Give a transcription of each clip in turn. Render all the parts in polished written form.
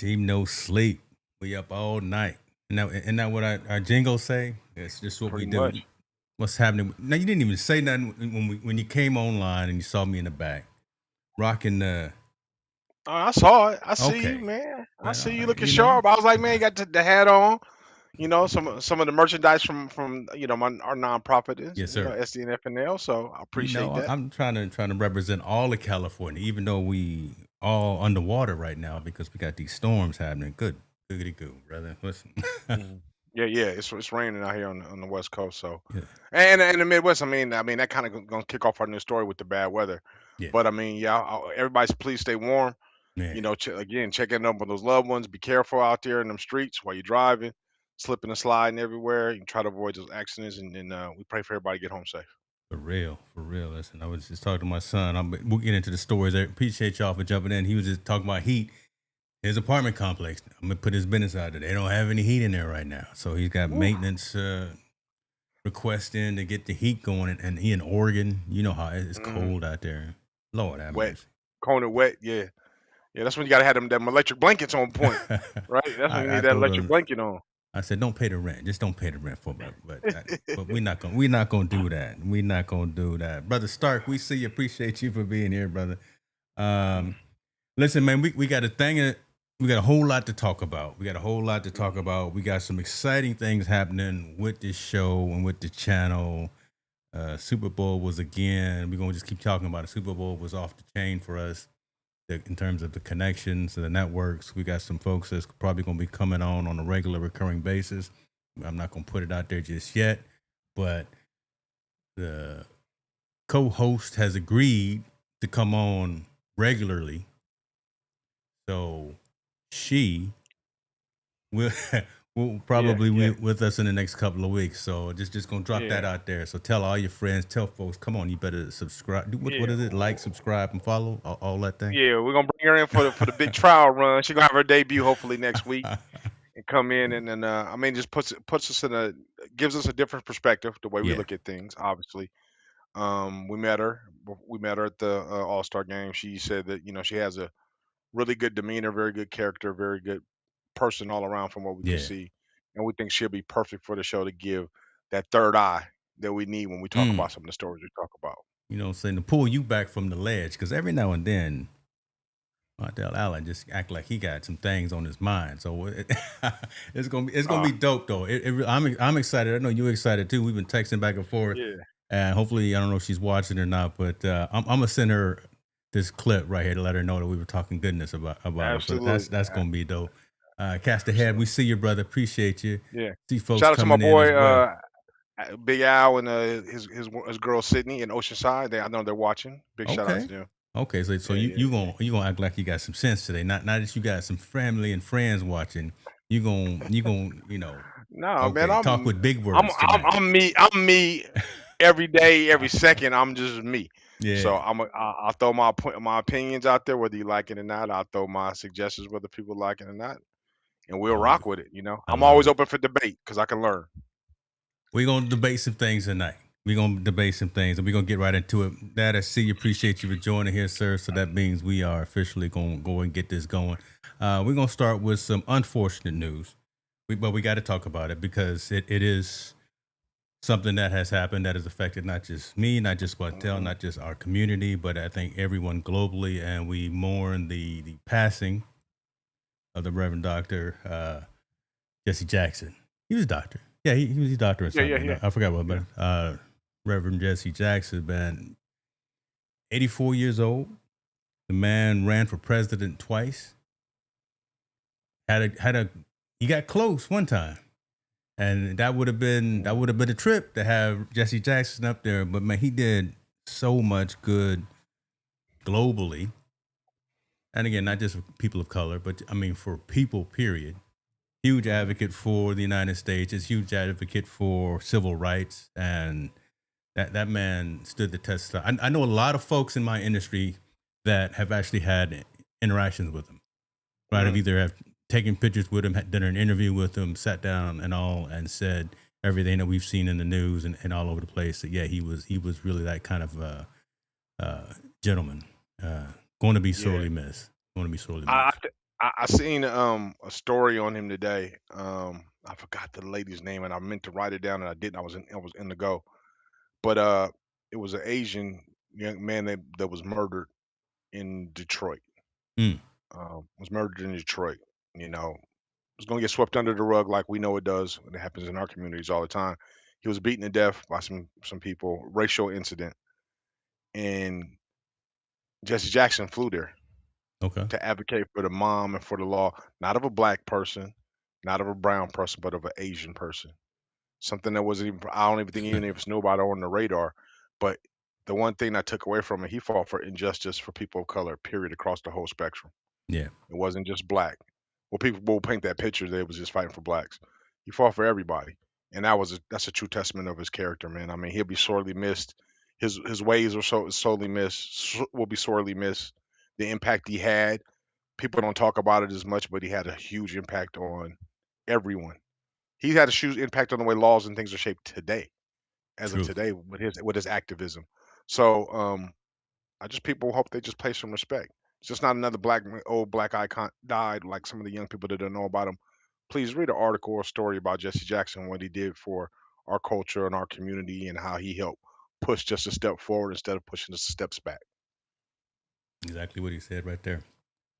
Team no sleep. We up all night. Isn't that what our jingles say? It's just what we Pretty do. much. What's happening? Now you didn't even say nothing when you came online and you saw me in the back rocking the. Oh, I saw it. I see you, Okay, man. I well, see you looking you know, sharp. I was like, man, you got the hat on. Some of the merchandise from our nonprofit is yes, sir. SDNFNL. So I appreciate that. I'm trying to represent all of California, even though we all underwater right now because we got these storms happening. Good, goody goo, brother. Listen, Mhm. Yeah, yeah. It's raining out here on the West Coast. So yeah, and in the Midwest, I mean that kind of gonna kick off our new story with the bad weather. yeah, But I mean, yeah, everybody's please stay warm. man. Again, checking up on those loved ones. Be careful out there in them streets while you're driving, slipping and sliding everywhere. You can try to avoid those accidents, and we pray for everybody to get home safe. For real, for real. Listen, I was just talking to my son. We'll get into the stories. I appreciate y'all for jumping in. He was just talking about heat. His apartment complex. I'm gonna put his business out there. They don't have any heat in there right now, so he's got Woo. maintenance request in to get the heat going. And he in Oregon. You know how it's Mhm. cold out there. Lord have Wet, mercy. cold and wet. Yeah, yeah. That's when you gotta have them electric blankets on point, right? That's when you I need that told electric him. blanket on. I said, "Don't pay the rent. Just don't pay the rent for me." But we're not gonna do that. We're not gonna do that, brother Stark. We see you. Appreciate you for being here, brother. Um, Listen, man, we got a thing. We got a whole lot to talk about. We got a whole lot to talk Mhm. about. We got some exciting things happening with this show and with the channel. Super Bowl was again. We're gonna just keep talking about it. Super Bowl was off the chain for us in terms of the connections to the networks. We got some folks that's probably gonna be coming on a regular, recurring basis. I'm not gonna put it out there just yet, but the co-host has agreed to come on regularly. So she will will Yeah, probably be yeah, with us in the next couple of weeks. So just gonna drop that yeah, out there. So tell all your friends, tell folks, come on, you better subscribe. What yeah. is it? Like, subscribe, and follow all that thing. Yeah, we're gonna bring her in for the big trial run. She's gonna have her debut hopefully next week and come in and then I mean just puts us in a gives us a different perspective the way we Yeah. look at things. Obviously, we met her at the All Star game. She said that she has a really good demeanor, very good character, very good person all around from what we can Yeah. see, and we think she'll be perfect for the show to give that third eye that we need when we talk Mm. about some of the stories we talk about. You know what I'm saying? To pull you back from the ledge. Because every now and then Martell Allen just act like he got some things on his mind. So it's gonna be Uh, dope though. I'm excited. I know you're excited too. We've been texting back and forth, yeah, and hopefully I don't know if she's watching or not, but I'm gonna send her this clip right here to let her know that we were talking goodness about her. So that's absolutely, that's gonna be dope. Cast ahead. We absolutely. see you, brother. Appreciate you. Yeah. See folks Shout out to my coming in as boy well. Big Al and his girl Sydney in Oceanside. I know they're watching. Big shout out to Okay. them. Okay, so Yeah, you yeah, you yeah. gonna you gonna act like you got some sense today. Not that you got some family and friends watching. You gonna No, man, okay, talk I'm with big I'm words I'm tonight. I'm me. I'm me every day, every second. I'm just me. Yeah. So I'll throw my opinions out there, whether you like it or not. I'll throw my suggestions, whether people like it or not, and we'll I love rock it. with it. I I'm love always it. open for debate because I can learn. We're gonna debate some things tonight. We're gonna debate some things and we're gonna get right into it. Dad, I see you. Appreciate you for joining here, sir. So that means we are officially gonna go and get this going. We're gonna start with some unfortunate news. But we got to talk about it because it is something that has happened that has affected not just me, not just Wattel, Hmm. not just our community, but I think everyone globally. And we mourn the passing of the Reverend Doctor Jesse Jackson. He was a doctor. Yeah, he was a doctor or Yeah, yeah, something. yeah, I forgot what, yeah. but Reverend Jesse Jackson, man, 84 years old. The man ran for president twice. Had a he got close one time. And that would have been a trip to have Jesse Jackson up there. But man, he did so much good globally. And again, not just for people of color, but I mean for people, period. Huge Hmm. advocate for the United States, is huge advocate for civil rights, and that man stood the test of time. I know a lot of folks in my industry that have actually had interactions with him. Right, have Hmm. either have taken pictures with him, had done an interview with him, sat down and all, and said everything that we've seen in the news and all over the place. That yeah, he was really that kind of uh, gentleman. Uh, going to be Yeah. sorely missed. Going to be sorely I missed. I seen a story on him today. I forgot the lady's name, and I meant to write it down, and I didn't. I was in the go, but it was an Asian young man that was murdered in Detroit. Mm, Was murdered in Detroit. You know, was gonna get swept under the rug like we know it does. And it happens in our communities all the time. He was beaten to death by some people. Racial incident, and Jesse Jackson flew there okay. to advocate for the mom and for the law, not of a black person, not of a brown person, but of an Asian person. Something that wasn't even, I don't even think even if it's nobody on the radar. But the one thing I took away from it, he fought for injustice for people of color, period, across the whole spectrum. Yeah, It wasn't just black. Well, people will paint that picture that it was just fighting for blacks. He fought for everybody, and that's a true testament of his character, man. I mean, he'll be sorely missed. His ways are sorely missed. Will be sorely missed. The impact he had, people don't talk about it as much, but he had a huge impact on everyone. He had a huge impact on the way laws and things are shaped today, as of true. today, with his activism. So I just people hope they just pay some respect. It's just not another old black icon died like some of the young people that don't know about him. Please read an article or story about Jesse Jackson, what he did for our culture and our community, and how he helped push just a step forward instead of pushing us steps back. Exactly what he said right there.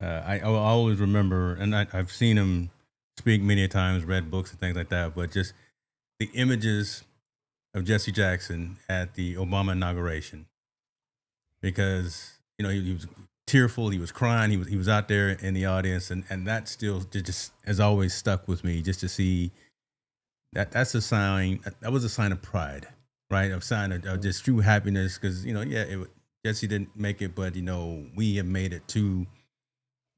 I always remember, and I've seen him speak many a times, read books and things like that. But just the images of Jesse Jackson at the Obama inauguration, because he was tearful, he was crying, he was out there in the audience, and that still just has always stuck with me. Just to see that's a sign. That was a sign of pride, right? A sign of just true happiness. Because yeah, Jesse didn't make it, but we have made it to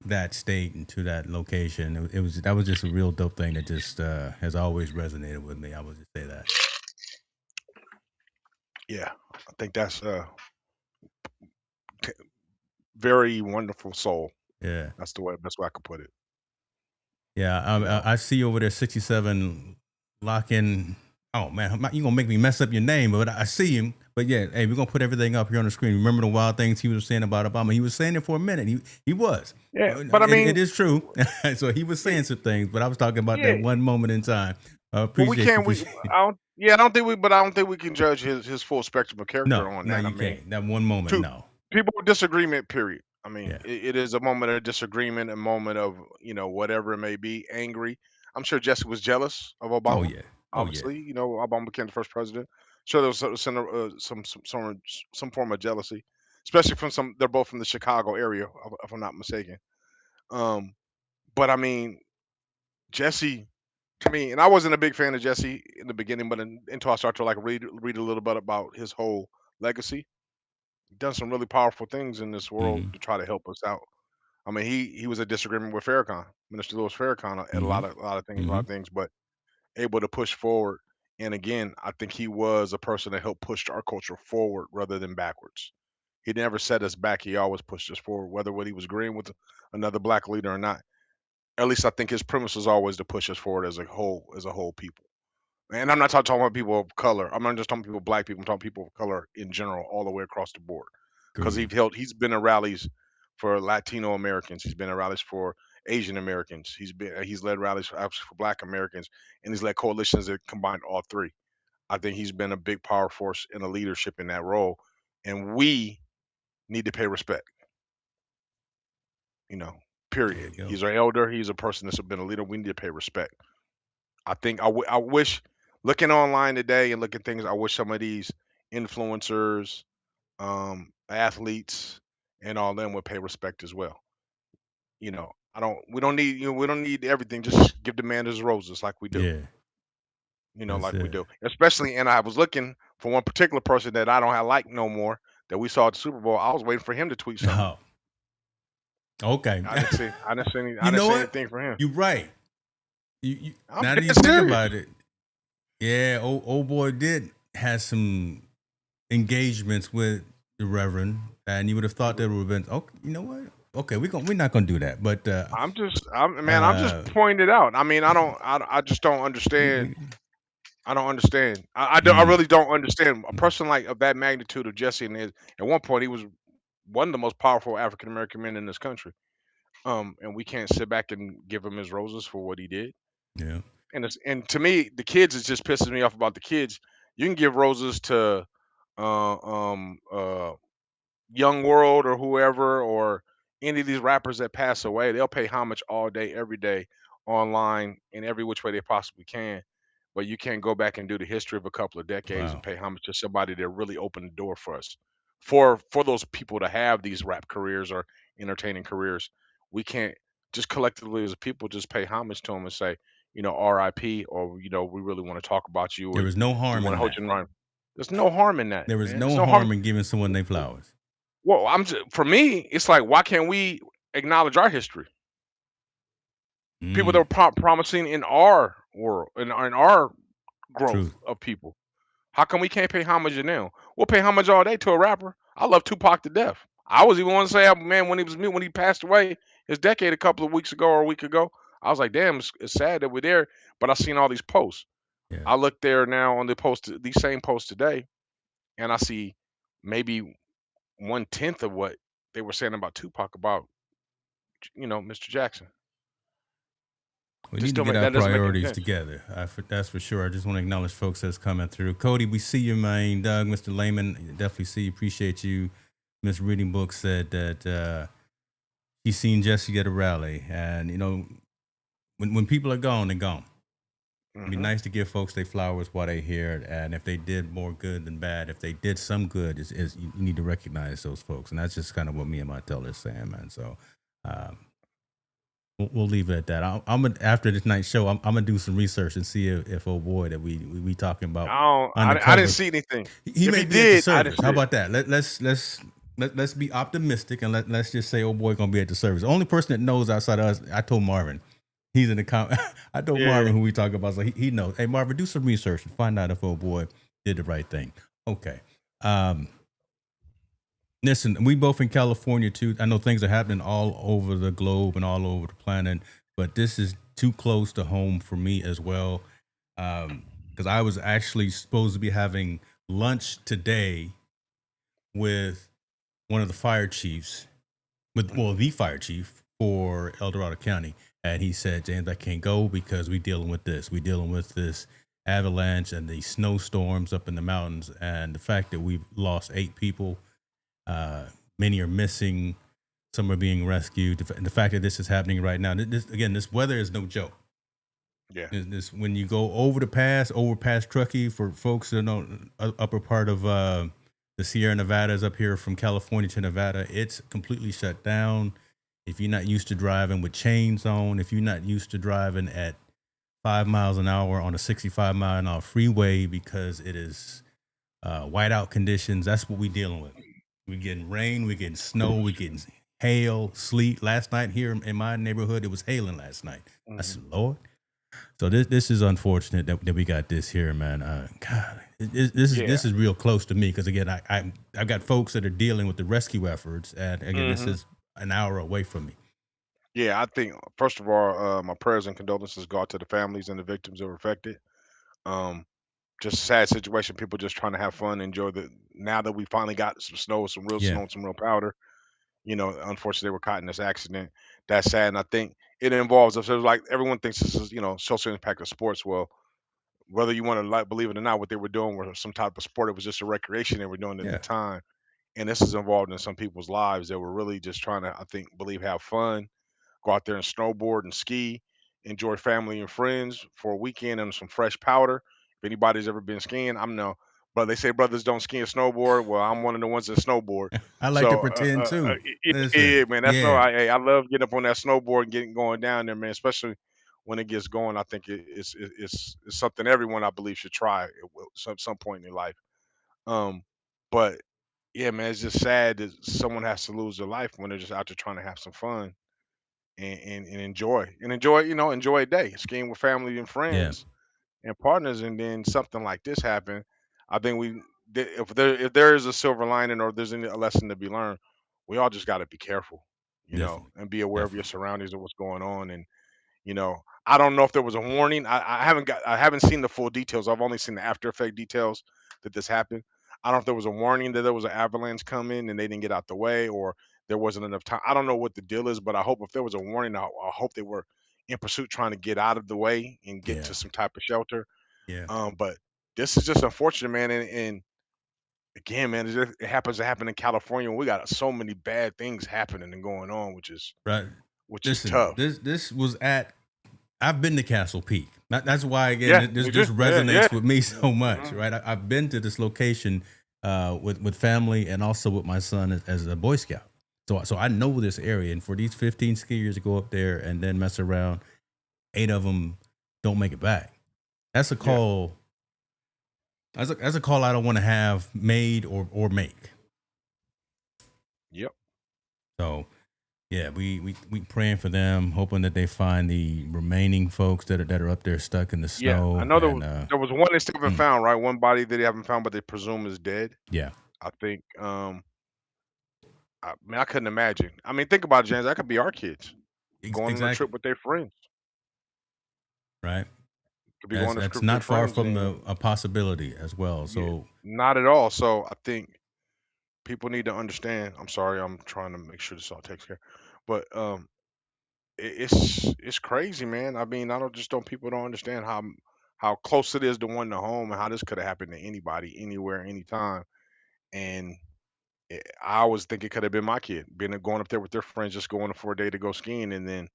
that state and to that location. It was that was just a real dope thing that just has always resonated with me. I would just say that. Yeah, I think that's a t- very wonderful soul. Yeah, That's the way best way I could put it. yeah. You know, I see over there 67 locking. Oh man, you gonna make me mess up your name, but I see him. But yeah, hey, we're gonna put everything up here on the screen. Remember the wild things he was saying about Obama? He was saying it for a minute. He was. yeah, but I It mean, is true. So he was yeah, saying some things, but I was talking about yeah. that one moment in time. I Well, we appreciate you. can't. Appreciate. I don't. Yeah, I don't think we. But I don't think we can judge his full spectrum of character No, on no, that. I you mean, can't. That one moment, two no. people with disagreement. Period. I mean, Yeah. it is a moment of disagreement, a moment of whatever it may be, angry. I'm sure Jesse was jealous of Oh Obama. yeah. Oh yeah. Obviously, Obama became the first president. Sure, there was some form of jealousy, especially from some. They're both from the Chicago area, if I'm not mistaken. Um, but I mean, Jesse to me, and I wasn't a big fan of Jesse in the beginning, but until I started to like read a little bit about his whole legacy, he done some really powerful things in this world Mm-hmm. to try to help us out. I mean, he was a disagreement with Farrakhan, Minister Louis Farrakhan, at Mm-hmm. a lot Mm-hmm. of things, but able to push forward. And again, I think he was a person that helped push our culture forward rather than backwards. He never set us back. He always pushed us forward, whether what he was agreeing with another black leader or not. At least I think his premise was always to push us forward as a whole people. And I'm not talking about people of color. I'm not just talking people, black people. I'm talking people of color in general, all the way across the board. Because Agree. he's been in rallies for Latino Americans. He's been in rallies for Asian Americans. He's led rallies for Black Americans, and he's led coalitions that combined all three. I think he's been a big power force in the leadership in that role, and we need to pay respect. You know, There period. you go. He's our elder. He's a person that's been a leader. We need to pay respect. I think I wish looking online today and looking things. I wish some of these influencers, athletes, and all them would pay respect as well. I don't. We don't need. We don't need everything. Just give the man his roses, like we do. Yeah. That's Like we it. do. Especially, and I was looking for one particular person that I don't have like no more that we saw at the Super Bowl. I was waiting for him to tweet something. Oh, okay. I didn't see. I didn't see. I You didn't know see what? anything from him. You're right. I'm Now that you dead think serious. about it, yeah, old boy did have some engagements with the Reverend, and you would have thought there would have been. Oh, you know what? Okay, we're not gonna do that. But I'm just uh, pointing it out. I mean, I just don't understand. we I don't understand. I mm, really don't understand a person like of that magnitude of Jesse and his. At one point, he was one of the most powerful African American men in this country. And we can't sit back and give him his roses for what he did. Yeah. And to me, the kids, it just pisses me off about the kids. You can give roses to uh, um, uh, Young World or whoever, or any of these rappers that pass away. They'll pay homage all day, every day, online, in every which way they possibly can. But you can't go back and do the history of a couple of decades and Wow. pay homage to somebody that really opened the door for us. For those people to have these rap careers or entertaining careers, we can't just collectively as a people just pay homage to them and say, R.I.P. or we really want to talk about you, There or was no we harm want to in hold that. you in mind. There's no harm in that, There was man. There's no no harm. harm in giving someone their flowers. Well, for me, it's like, why can't we acknowledge our history? People that Mm, were promising in our world, in our growth truth. of people. How come we can't pay homage to them? We'll pay homage all day to a rapper. I love Tupac to death. I was even want to say, man, when he passed away, his decade a couple of weeks ago or a week ago, I was like, damn, it's sad that we're there. But I seen all these posts. Yeah. I look there now on these same posts today, and I see maybe 1/10 of what they were saying about Tupac about Mr. Jackson. We Just need to don't get make our that doesn't make any priorities sense. together. That's for sure. I just want to acknowledge folks that's coming through. Cody, we see you, man. Doug, Mr. Lehman, definitely see you. Appreciate you. Miss Reading Book said that he's seen Jesse at a rally. And, when people are gone, they're gone. It'd be Hmm. nice to give folks their flowers while they're here. And if they did more good than bad, if they did some good, you need to recognize those folks. And that's just kind of what me and my teller is saying, man. So, um, we'll leave it at that. I'm gonna after this night's show. I'm gonna do some research and see if oh boy that we talking about I didn't undercover. see anything. He If may he be at the did, I didn't service. How see it. about that? Let's be optimistic and let's just say oh boy gonna be at the service. The only person that knows outside of us, I told Marvin. He's in the I told Yeah. Marvin who we talk about, so he knows. Hey Marvin, do some research and find out if oh boy did the right thing. Okay. Um, Listen, we both in California too. I know things are happening all over the globe and all over the planet, but this is too close to home for me as well. Because I was actually supposed to be having lunch today with one of the fire chiefs, Mhm. the fire chief for El Dorado County, and he said, "James, I can't go because we dealing with this. We dealing with this avalanche and these snowstorms up in the mountains, and the fact that we've lost 8 people." Uh, Many are missing. Some are being rescued. The fact that this is happening right now, this weather is no joke. Yeah. This when you go over past Truckee for folks that know upper part of the Sierra Nevadas up here from California to Nevada, it's completely shut down. If you're not used to driving with chains on, if you're not used to driving at 5 miles an hour on a 65-mile-an-hour freeway because it is whiteout conditions, that's what we're dealing with. We're getting rain, we're getting snow, we're getting hail, sleet. Last night here in my neighborhood, it was hailing last night. I Mhm. said, Lord. So this is unfortunate that we got this here, man. God, Yeah. this is real close to me because again, I've got folks that are dealing with the rescue efforts, and again, this Mhm. is an hour away from me. Yeah, I think first of all, my prayers and condolences go out to the families and the victims that were affected. Um, just a sad situation. People just trying to have fun, enjoy the. Now that we finally got some snow, some real Yeah, snow, and some real powder. Unfortunately, they were caught in this accident. That's sad, and I think it involves us. So like everyone thinks this is, social impact of sports. Well, whether you want to like believe it or not, what they were doing was some type of sport. It was just a recreation they were doing at the yeah, time, and this is involved in some people's lives that were really just trying to, I think, have fun, go out there and snowboard and ski, enjoy family and friends for a weekend and some fresh powder. If anybody's ever been skiing, I'm no. But they say brothers don't ski and snowboard. Well, I'm one of the ones that snowboard. I like to So, pretend too. yeah, Listen, yeah, man, that's no. yeah, I love getting up on that snowboard and getting going down there, man. Especially when it gets going, I think it's something everyone I believe should try at some point in their life. Um, but yeah, man, it's just sad that someone has to lose their life when they're just out there trying to have some fun and enjoy a day skiing with family and yeah, friends and partners, and then something like this happen. I think if there is a silver lining or there's a lesson to be learned, we all just got to be careful, definitely, and be aware of your definitely. surroundings and what's going on. And I don't know if there was a warning. I haven't seen the full details. I've only seen the after effect details that this happened. I don't know if there was a warning that there was an avalanche coming and they didn't get out the way, or there wasn't enough time. I don't know what the deal is, but I hope if there was a warning, I hope they were in pursuit trying to get out of the way and get Yeah. to some type of shelter. Yeah. But this is just unfortunate, man. And again, man, it happens to happen in California. We got so many bad things happening and going on, Right. which is Listen, tough. this was at. I've been to Castle Peak. That's why again Yeah, this me too. Yeah, yeah. resonates with me so much, Mhm. right? I've been to this location with family and also with my son as a Boy Scout. So I know this area, and for these 15 skiers to go up there and then mess around, 8 of them don't make it back. That's a Yeah. call. That's a call I don't want to have made or make. Yep. So yeah, we praying for them, hoping that they find the remaining folks that are up there stuck in the Yeah. I snow. know And there was one they still haven't mm, found, right? One body that they haven't found, but they presume is dead. yeah, I think. I mean, I couldn't imagine. I mean, think about it, James. That could be our kids going on a exactly trip with their friends. right. Could be That's going on a that's trip with their not far friends, from and a possibility as well. yeah, So not at all. So I think people need to understand. I'm sorry, I'm trying to make sure this all takes care. But it's crazy, man. I mean, I don't just don't people don't understand how close it is to one to home and how this could have happened to anybody, anywhere, anytime. And I always think it could have been my kid, being going up there with their friends, just going for a day to go skiing, and then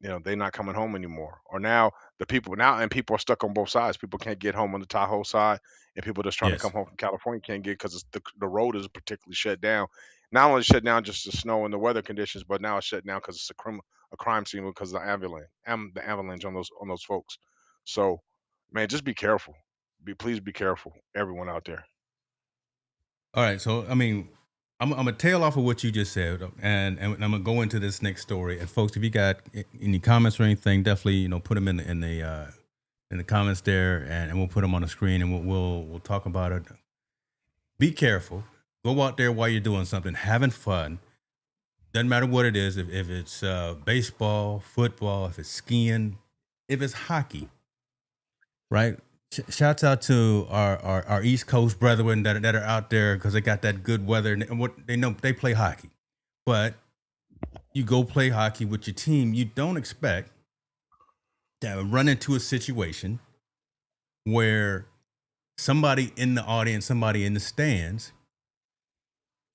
they're not coming home anymore. Or now and people are stuck on both sides. People can't get home on the Tahoe side, and people just trying to come yes, home from California can't get because the road is particularly shut down. Not only shut down just the snow and the weather conditions, but now it's shut down because it's a crime scene because of the avalanche on those folks. So, man, just be careful. Please be careful, everyone out there. all right. So I mean, I'm gonna tail off of what you just said, and I'm gonna go into this next story. And folks, if you got any comments or anything, definitely put them in the comments there, and we'll put them on the screen, and we'll talk about it. Be careful. Go out there while you're doing something, having fun. Doesn't matter what it is. If it's baseball, football, if it's skiing, if it's hockey, right? Shouts out to our East Coast brethren that are out there because they got that good weather and what they know they play hockey. But you go play hockey with your team, you don't expect to run into a situation where somebody in the audience, somebody in the stands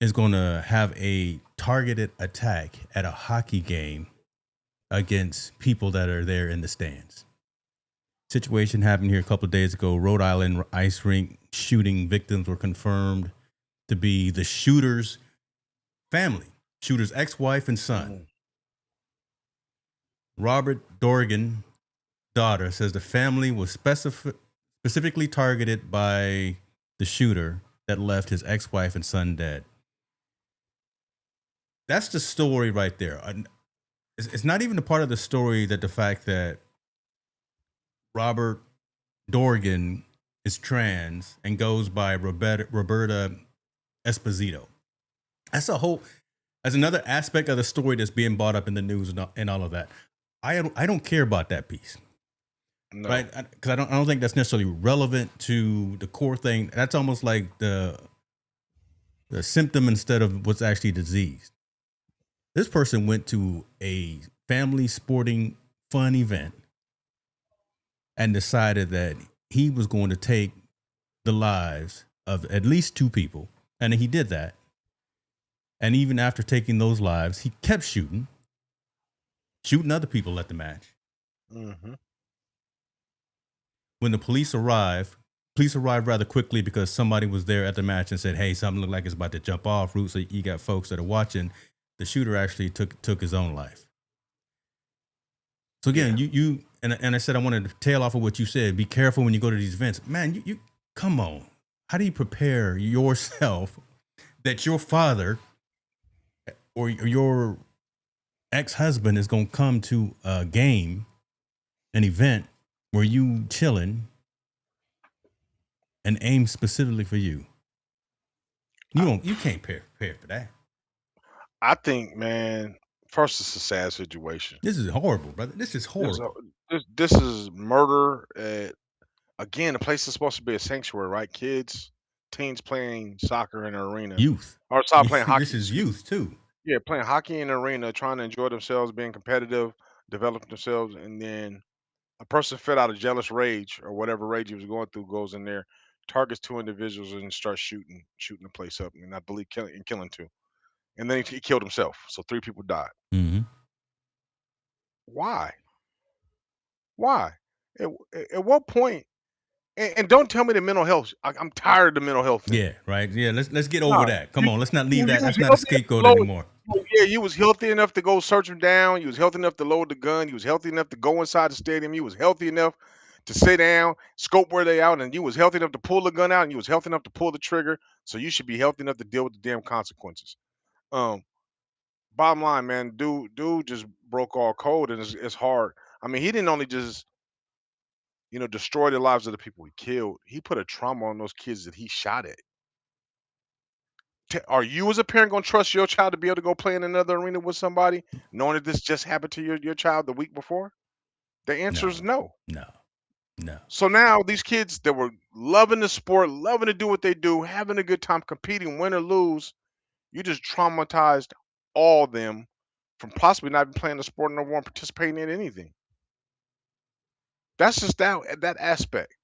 is going to have a targeted attack at a hockey game against people that are there in the stands. Situation happened here a couple of days ago. Rhode Island ice rink shooting victims were confirmed to be the shooter's family, shooter's ex-wife and son. Mhm. Robert Dorgan, daughter, says the family was specifically targeted by the shooter that left his ex-wife and son dead. That's the story right there. It's not even a part of the story that the fact that Robert Dorgan is trans and goes by Roberta Esposito. That's a whole. That's another aspect of the story that's being brought up in the news and all of that. I don't care about that piece, No. right? Because I don't think that's necessarily relevant to the core thing. That's almost like the symptom instead of what's actually disease. This person went to a family sporting fun event and decided that he was going to take the lives of at least 2 people. And he did that. And even after taking those lives, he kept shooting other people at the match. Hmm. When the police arrived rather quickly because somebody was there at the match and said, "Hey, something looked like it's about to jump off route." So you got folks that are watching. The shooter actually took his own life. So again, Yeah. you and I said I wanted to tail off of what you said. Be careful when you go to these events, man. You come on. How do you prepare yourself that your father or your ex-husband is going to come to a game, an event where you chilling and aim specifically for you? I, You can't prepare for that. I think, man, first it's a sad situation. This is horrible, brother. This is This is horrible. this is murder. Again, the place is supposed to be a sanctuary, right? Kids, teens playing soccer in an arena, Youth. or stop playing This hockey. is Excuse youth too. Yeah, playing hockey in the arena, trying to enjoy themselves, being competitive, develop themselves, and then a person fed out of jealous rage or whatever rage he was going through goes in there, targets two individuals, and starts shooting the place up, and I believe killing two. And then he killed himself. So three people died. Hmm. Why? Why? At what point? And don't tell me the mental health. I'm tired of the mental health thing. Yeah, right. Yeah, let's get over No, that. Come on, let's not leave you that. was That's not a healthy enough to scapegoat load. anymore. Yeah, you was healthy enough to go search him down. You was healthy enough to load the gun. You was healthy enough to go inside the stadium. You was healthy enough to sit down, scope where they out, and you was healthy enough to pull the gun out, and you was healthy enough to pull the trigger. So you should be healthy enough to deal with the damn consequences. Um, Bottom line, man, dude just broke all code, and it's hard. I mean, he didn't only just destroy the lives of the people he killed. He put a trauma on those kids that he shot at. Are you as a parent gonna trust your child to be able to go play in another arena with somebody, knowing that this just happened to your child the week before? The answer No, is no. no, no. So now these kids that were loving the sport, loving to do what they do, having a good time, competing, win or lose, you just traumatized all of them from possibly not even playing the sport no more and participating in anything. That's just that aspect.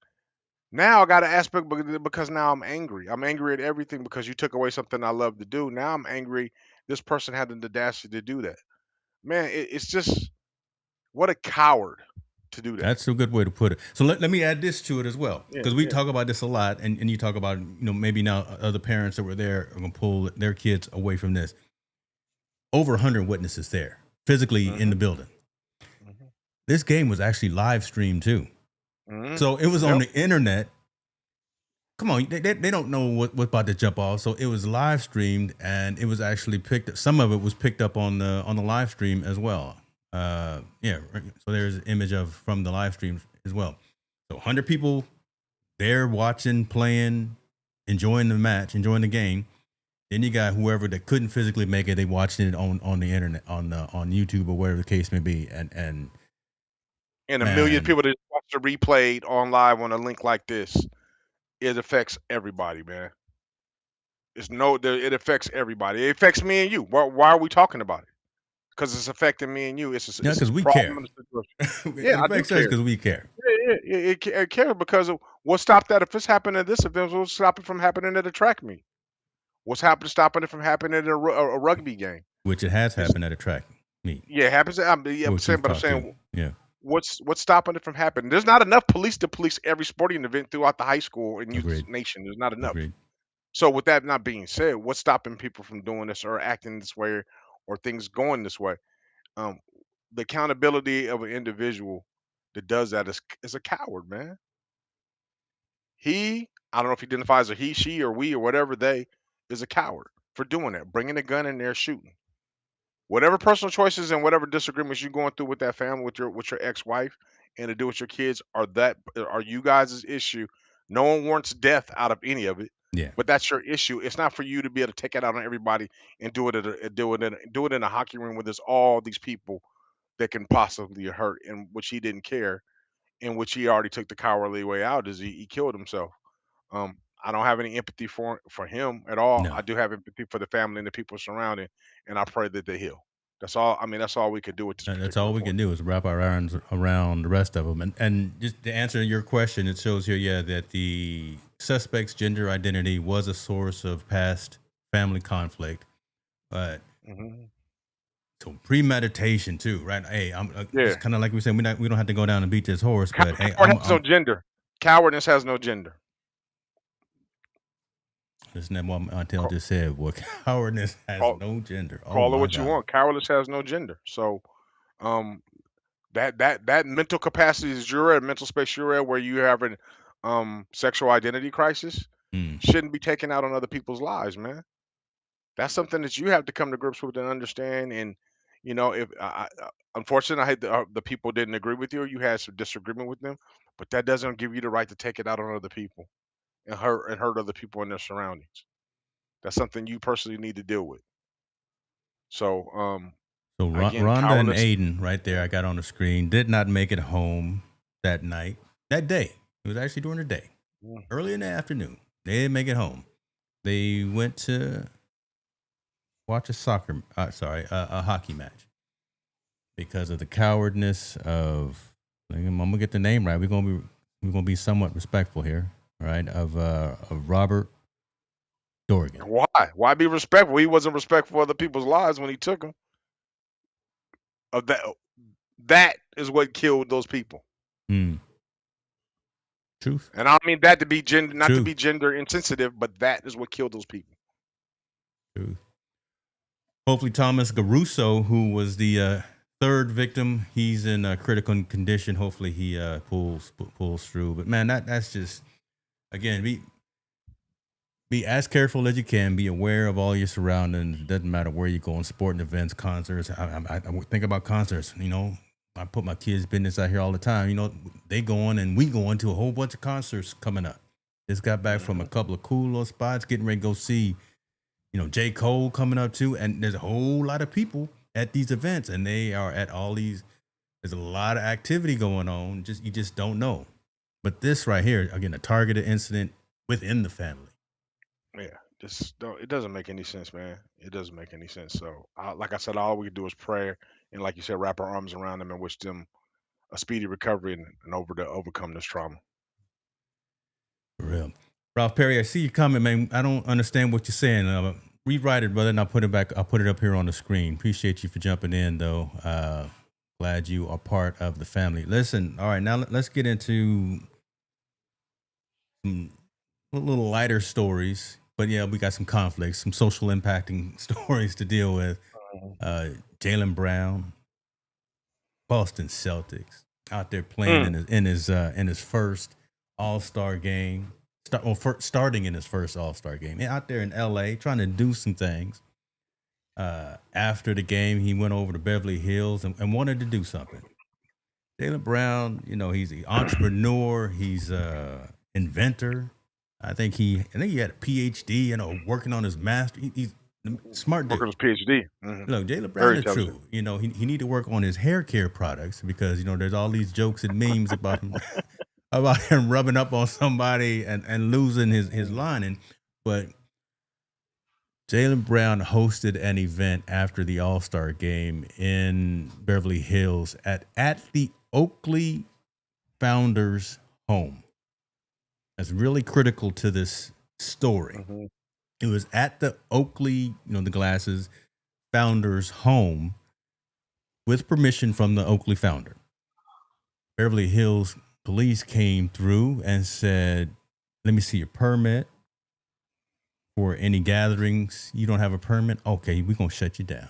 Now I got an aspect because now I'm angry. I'm angry at everything because you took away something I love to do. Now I'm angry this person had the audacity to do that. Man, it's just what a coward to do that. That's a good way to put it. So let me add this to it as well, Yeah, because we yeah. talk about this a lot, and you talk about maybe now other parents that were there are gonna pull their kids away from this. Over 100 witnesses there, physically in Mhm, the building. mhm, This game was actually live streamed too, mhm. so it was on Yep. the internet. Come on, they don't know what's about to jump off, so it was live streamed, and it was actually picked up. Some of it was picked up on the live stream as well. Yeah, right. So there's an image of from the live stream as well. So 100 people there watching, playing, enjoying the match, enjoying the game. Then you got whoever that couldn't physically make it, they watching it on the internet, on YouTube or whatever the case may be, and And a million man, people that watch the replay on live on a link like this, it affects everybody, man. It affects everybody. It affects me and you. Why are we talking about it? Because it's affecting me and you. yeah, It's a because we problem care. in the situation. It Yeah, I do affects us care. because we care. Yeah, yeah, it care because of what stopped that if it's happening at this event, what's stopping from happening at a track meet? What's happening stopping it from happening at a rugby game? Which it has It's happened at a track meet, yeah, it happens. Yeah, which we've I'm talked to. saying Yeah, what's stopping it from happening? There's not enough police to police every sporting event throughout the high school and youth agreed, nation. There's not enough. agreed. So with that not being said, what's stopping people from doing this or acting this way or things going this way? Um, the accountability of an individual that does that is a coward, man. I don't know if he identifies as a he, she, or we, or whatever they, is a coward for doing that, bringing a gun in there, shooting. Whatever personal choices and whatever disagreements you're going through with that family, with your ex-wife, and to do with your kids, are you guys' issue. No one wants death out of any of it, Yeah, but that's your issue. It's not for you to be able to take it out on everybody and do it in a hockey room where there's all these people that can possibly hurt, and which he didn't care, in which he already took the cowardly way out, is he killed himself. I don't have any empathy for him at all. I no. do have empathy for the family and the people surrounding, and I pray that they heal. That's all. I mean, that's all we could do with this And that's particular all we point. can do is wrap our arms around the rest of them. And just to answer your question, it shows here, yeah, that the suspect's gender identity was a source of past family conflict. But Hmm. so premeditation too, right? Hey, I'm Yeah, just kind of like we said, we don't have to go down and beat this horse, but hey, coward has no gender. Cowardness has no gender. listen to what Montel Call, just said. Well, cowardness has call, no gender. Oh call it my what you God. want. Cowardice has no gender. So, um, that mental capacity is you're at, mental space you're at, where you have an sexual identity crisis, Mm. shouldn't be taken out on other people's lives, man. That's something that you have to come to grips with and understand. And if unfortunately, I hate the people didn't agree with you, or you had some disagreement with them, but that doesn't give you the right to take it out on other people and hurt other people in their surroundings. That's something you personally need to deal with. So, So again, Rhonda and cowardice. Aiden, right there, I got on the screen, did not make it home that night, that day. It was actually during the day, Mm, early in the afternoon. They didn't make it home. They went to watch a hockey match because of the cowardness of. I'm gonna get the name right. We're gonna be somewhat respectful here, right? Of Robert Dorgan. Why? Why be respectful? He wasn't respectful of the people's lives when he took them. Of that is what killed those people. Hmm. Truth. And I don't mean that to be not to Truth. be gender insensitive, but that is what killed those people. Truth. Hopefully, Thomas Garuso, who was the third victim, he's in critical condition. Hopefully, he pulls through. But man, that's just again be as careful as you can. Be aware of all your surroundings. It doesn't matter where you go on sporting events, concerts. I think about concerts. I put my kids' business out here all the time. They going and we going to a whole bunch of concerts coming up. Just got back from a couple of cool little spots, getting ready to go see, J. Cole coming up too. And there's a whole lot of people at these events, and they are at all these. There's a lot of activity going on. You just don't know. But this right here, again, a targeted incident within the family. Yeah, just don't. It doesn't make any sense, man. It doesn't make any sense. So, like I said, all we can do is pray, and like you said, wrap our arms around them and wish them a speedy recovery and overcome this trauma. For real. Ralph Perry, I see you coming, man. I don't understand what you're saying. Rewrite it, brother, and I'll put it back. I'll put it up here on the screen. Appreciate you for jumping in, though. Glad you are part of the family. Listen, all right, now let's get into some little lighter stories. But yeah, we got some conflicts, some social impacting stories to deal with. Jaylen Brown, Boston Celtics, out there playing in his first All-Star game. Starting in his first All-Star game. Out there in LA trying to do some things. After the game, he went over to Beverly Hills and wanted to do something. Jaylen Brown, he's an entrepreneur. He's an inventor. I think he had a PhD, working on his master. He's a smart dude. Working his PhD. Look, Jaylen Brown is true. He need to work on his hair care products because, there's all these jokes and memes about him. About him rubbing up on somebody and losing his lining. But Jaylen Brown hosted an event after the All-Star game in Beverly Hills at the Oakley founders' home. That's really critical to this story. It was at the Oakley, the glasses, founders' home with permission from the Oakley founder. Beverly Hills police came through and said, let me see your permit for any gatherings. You don't have a permit? Okay, we're going to shut you down.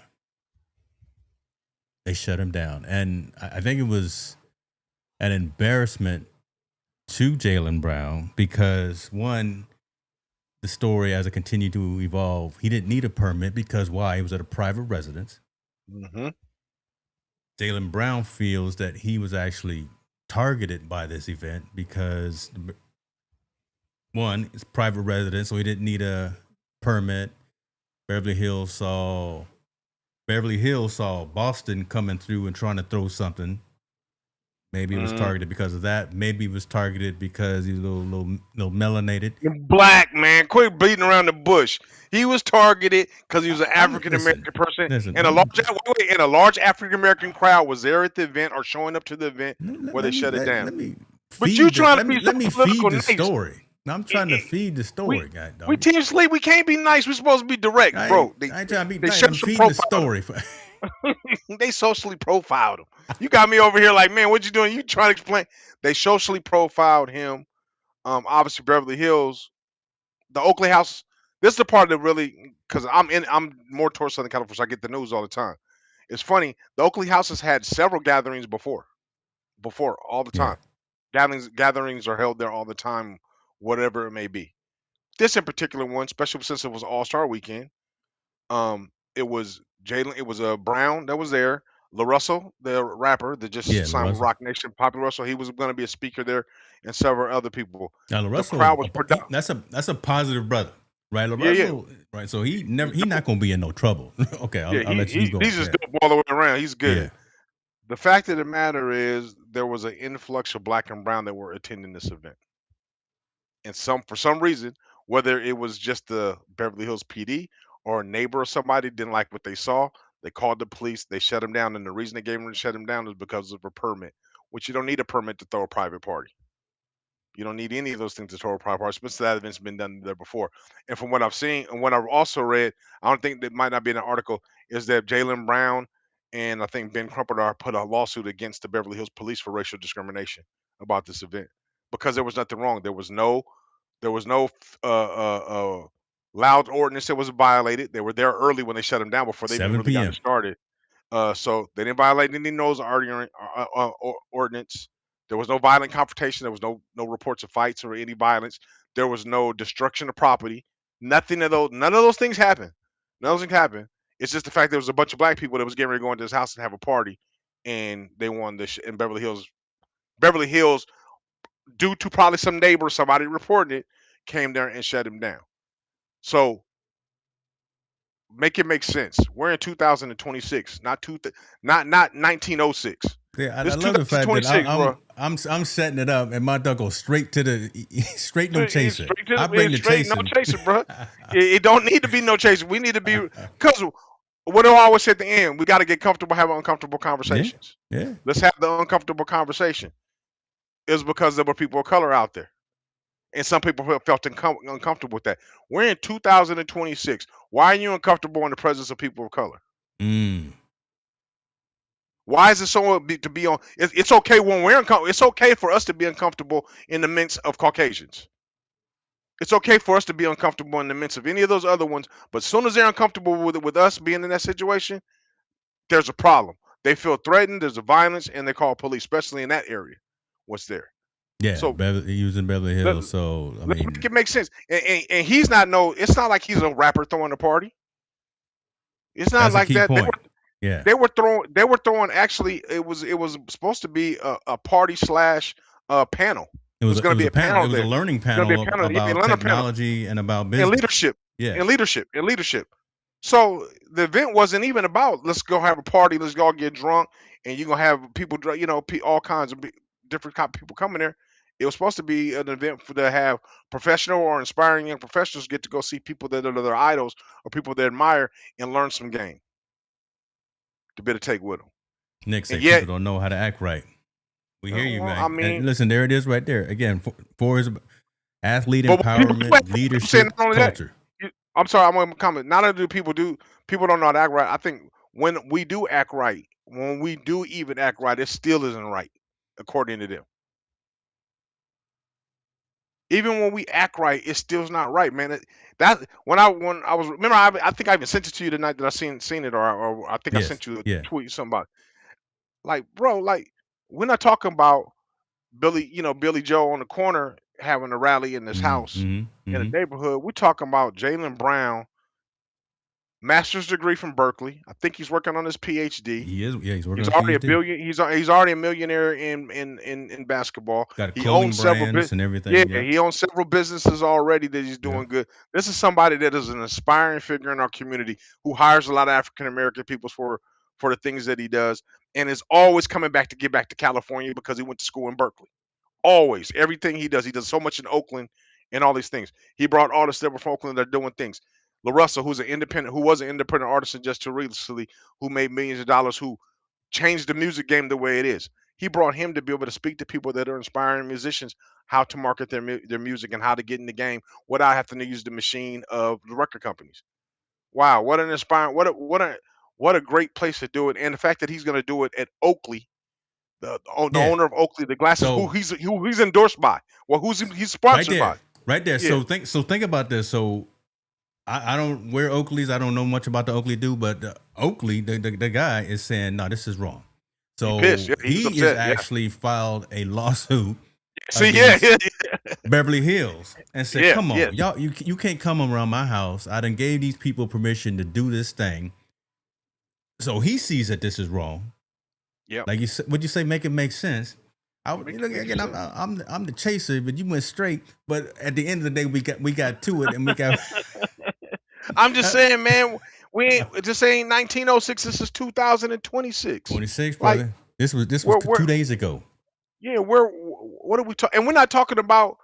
They shut him down. And I think it was an embarrassment to Jaylen Brown because, one, the story as it continued to evolve, he didn't need a permit because why? He was at a private residence. Jaylen Brown feels that he was actually targeted by this event because, one, it's private residence, so he didn't need a permit. Beverly Hills saw Boston coming through and trying to throw something. Maybe it was targeted because of that. Maybe it was targeted because he's a little melanated. Black, man. Quit beating around the bush. He was targeted because he was an African American person. And a large African American crowd was there at the event or showing up to the event where they shut it down. But you trying to be so political nice. Story. Now, I'm trying to feed the story, guy. We Team Sleep. We can't be nice. We're supposed to be direct, bro. I ain't trying to be nice. I'm feeding the story. They socially profiled him. You got me over here like, man, what you doing? You trying to explain? They socially profiled him. Obviously Beverly Hills, the Oakley house. This is the part that really, because I'm more towards Southern California, so I get the news all the time. It's funny. The Oakley house has had several gatherings before all the time. Gatherings are held there all the time, whatever it may be. This in particular one, especially since it was All-Star weekend, it was Jaylen. It was Brown that was there. LaRussell, the rapper that just signed with Rock Nation, Popular Russell, he was going to be a speaker there, and several other people. Now, LaRussell, that's a positive brother, right? LaRussell, right? So he's not going to be in no trouble. Okay, I'll let you go. He's just dope all the way around. He's good. Yeah. The fact of the matter is, there was an influx of Black and brown that were attending this event, and for some reason, whether it was just the Beverly Hills PD or a neighbor or somebody didn't like what they saw, they called the police, they shut him down, and the reason they gave him to shut him down is because of a permit, which you don't need a permit to throw a private party. You don't need any of those things to throw a private party, especially that event's been done there before. And from what I've seen and what I've also read, I don't think that might not be in an article, is that Jalen Brown and I think Ben Crumper put a lawsuit against the Beverly Hills Police for racial discrimination about this event because there was nothing wrong. There was no loud ordinance that was violated. They were there early when they shut him down before they even 7 really got it p.m. started. So they didn't violate any noise ordinance. There was no violent confrontation. There was no reports of fights or any violence. There was no destruction of property. None of those things happened. None of those things happened. It's just the fact there was a bunch of black people that was getting ready to go into his house and have a party, and they wanted this in Beverly Hills. Beverly Hills, due to probably some neighbor, somebody reporting it, came there and shut him down. So make it make sense. We're in 2026, not 1906. Yeah, I This love the fact that 2026, bro. I'm setting it up, and my duck goes straight to the straight no chaser. Straight to I bring the straight, no chasing. chaser, bro. It don't need to be no chaser. We need to be, because what do I always say at the end? We got to get comfortable having uncomfortable conversations. Yeah, Let's have the uncomfortable conversation. It's because there were people of color out there, and some people felt uncomfortable with that. We're in 2026. Why are you uncomfortable in the presence of people of color? mm. Why is it so to be on? It's okay when we're uncomfortable. It's okay for us to be uncomfortable in the midst of Caucasians. It's okay for us to be uncomfortable in the midst of any of those other ones. But as soon as they're uncomfortable with us being in that situation, there's a problem. They feel threatened. There's a violence, and they call police, especially in that area. What's there? Yeah, So using Beverly let, Hills. So I let's mean, make it make sense. And he's not no. It's not like he's a rapper throwing a party. It's not that's a like key that. point. Yeah, They were throwing. They were throwing. Actually, it was supposed to be a party slash panel. it It was was going to be a a panel. It panel was a there. learning It's going to be panel a panel. Yeah, about Atlanta panel technology and about and business. leadership Yeah, and leadership and leadership. So the event wasn't even about let's go have a party, let's go all get drunk, and you're gonna have people, all kinds of different kind of people coming there. It was supposed to be an event for to have professional or inspiring young professionals get to go see people that are their idols or people they admire and learn some game to be able to take with them. Nick And said yet, people don't know how to act right. We hear you, well, I man. And mean, listen, there it is, right there. Again, for his athlete but when people do empowerment, I'm saying leadership, not only that, culture. I'm sorry, I'm gonna comment. Not only do people don't know how to act right. I think when we do act right, when we do even act right, it still isn't right, according to them. Even when we act right, it still's not right, man. That when I was remember I think I even sent it to you tonight that I seen it or I think I Yes, sent you a yeah. tweet something about like bro like we're not talking about Billy Joe on the corner having a rally in this house in a Mm-hmm. neighborhood. We're talking about Jalen Brown, master's degree from Berkeley. I think he's working on his PhD. He is. Yeah, he's working He's on already a PhD. billion. He's already a millionaire in basketball. Got He clothing owns several brands and yeah, everything. Yep. he owns several businesses already that he's Yep. doing good. This is somebody that is an aspiring figure in our community who hires a lot of African American people for the things that he does, and is always coming back to get back to California because he went to school in Berkeley. Always, everything he does so much in Oakland and all these things. He brought artists that were from Oakland that are doing things. LaRussell, who was an independent artist and just too recently, who made millions of dollars, who changed the music game the way it is. He brought him to be able to speak to people that are inspiring musicians how to market their music and how to get in the game without having to use the machine of the record companies. Wow, what an inspiring, what a great place to do it, and the fact that he's going to do it at Oakley, the Yeah. owner of Oakley, the glasses, So who he's endorsed by, well, he's right sponsored by. there, right there. Yeah, So think about this. So I don't wear Oakleys. I don't know much about the Oakley dude, but Oakley, the guy is saying, no, this is wrong. he pissed. So Yeah, he's he is upset. Yeah. actually filed a lawsuit See, yeah, against yeah, Beverly Hills and said, yeah, come yeah. on, y'all, you can't come around my house. I done gave these people permission to do this thing. So he sees that this is wrong. Yeah. Like you said, what you say, make it make sense. Make You know, it make again, sense. I'm the chaser, but you went straight. But at the end of the day, we got to it, and we got I'm just saying, man. This ain't 1906. This is 2026. 26, Like brother. This was we're 2 days ago. yeah. What are we talking? And we're not talking about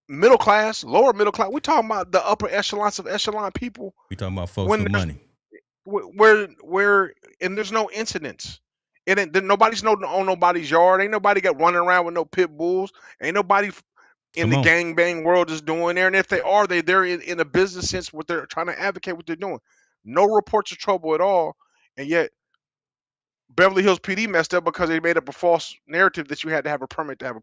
middle class, lower middle class. We're talking about the upper echelons of echelon people. We talking about folks When with there's money. where and there's no incidents. Nobody's on nobody's yard. Ain't nobody got running around with no pit bulls. Ain't nobody in Come the on. gangbang world is doing there. And if they are, they're in a business sense what they're trying to advocate what they're doing. No reports of trouble at all. And yet Beverly Hills PD messed up because they made up a false narrative that you had to have a permit to have a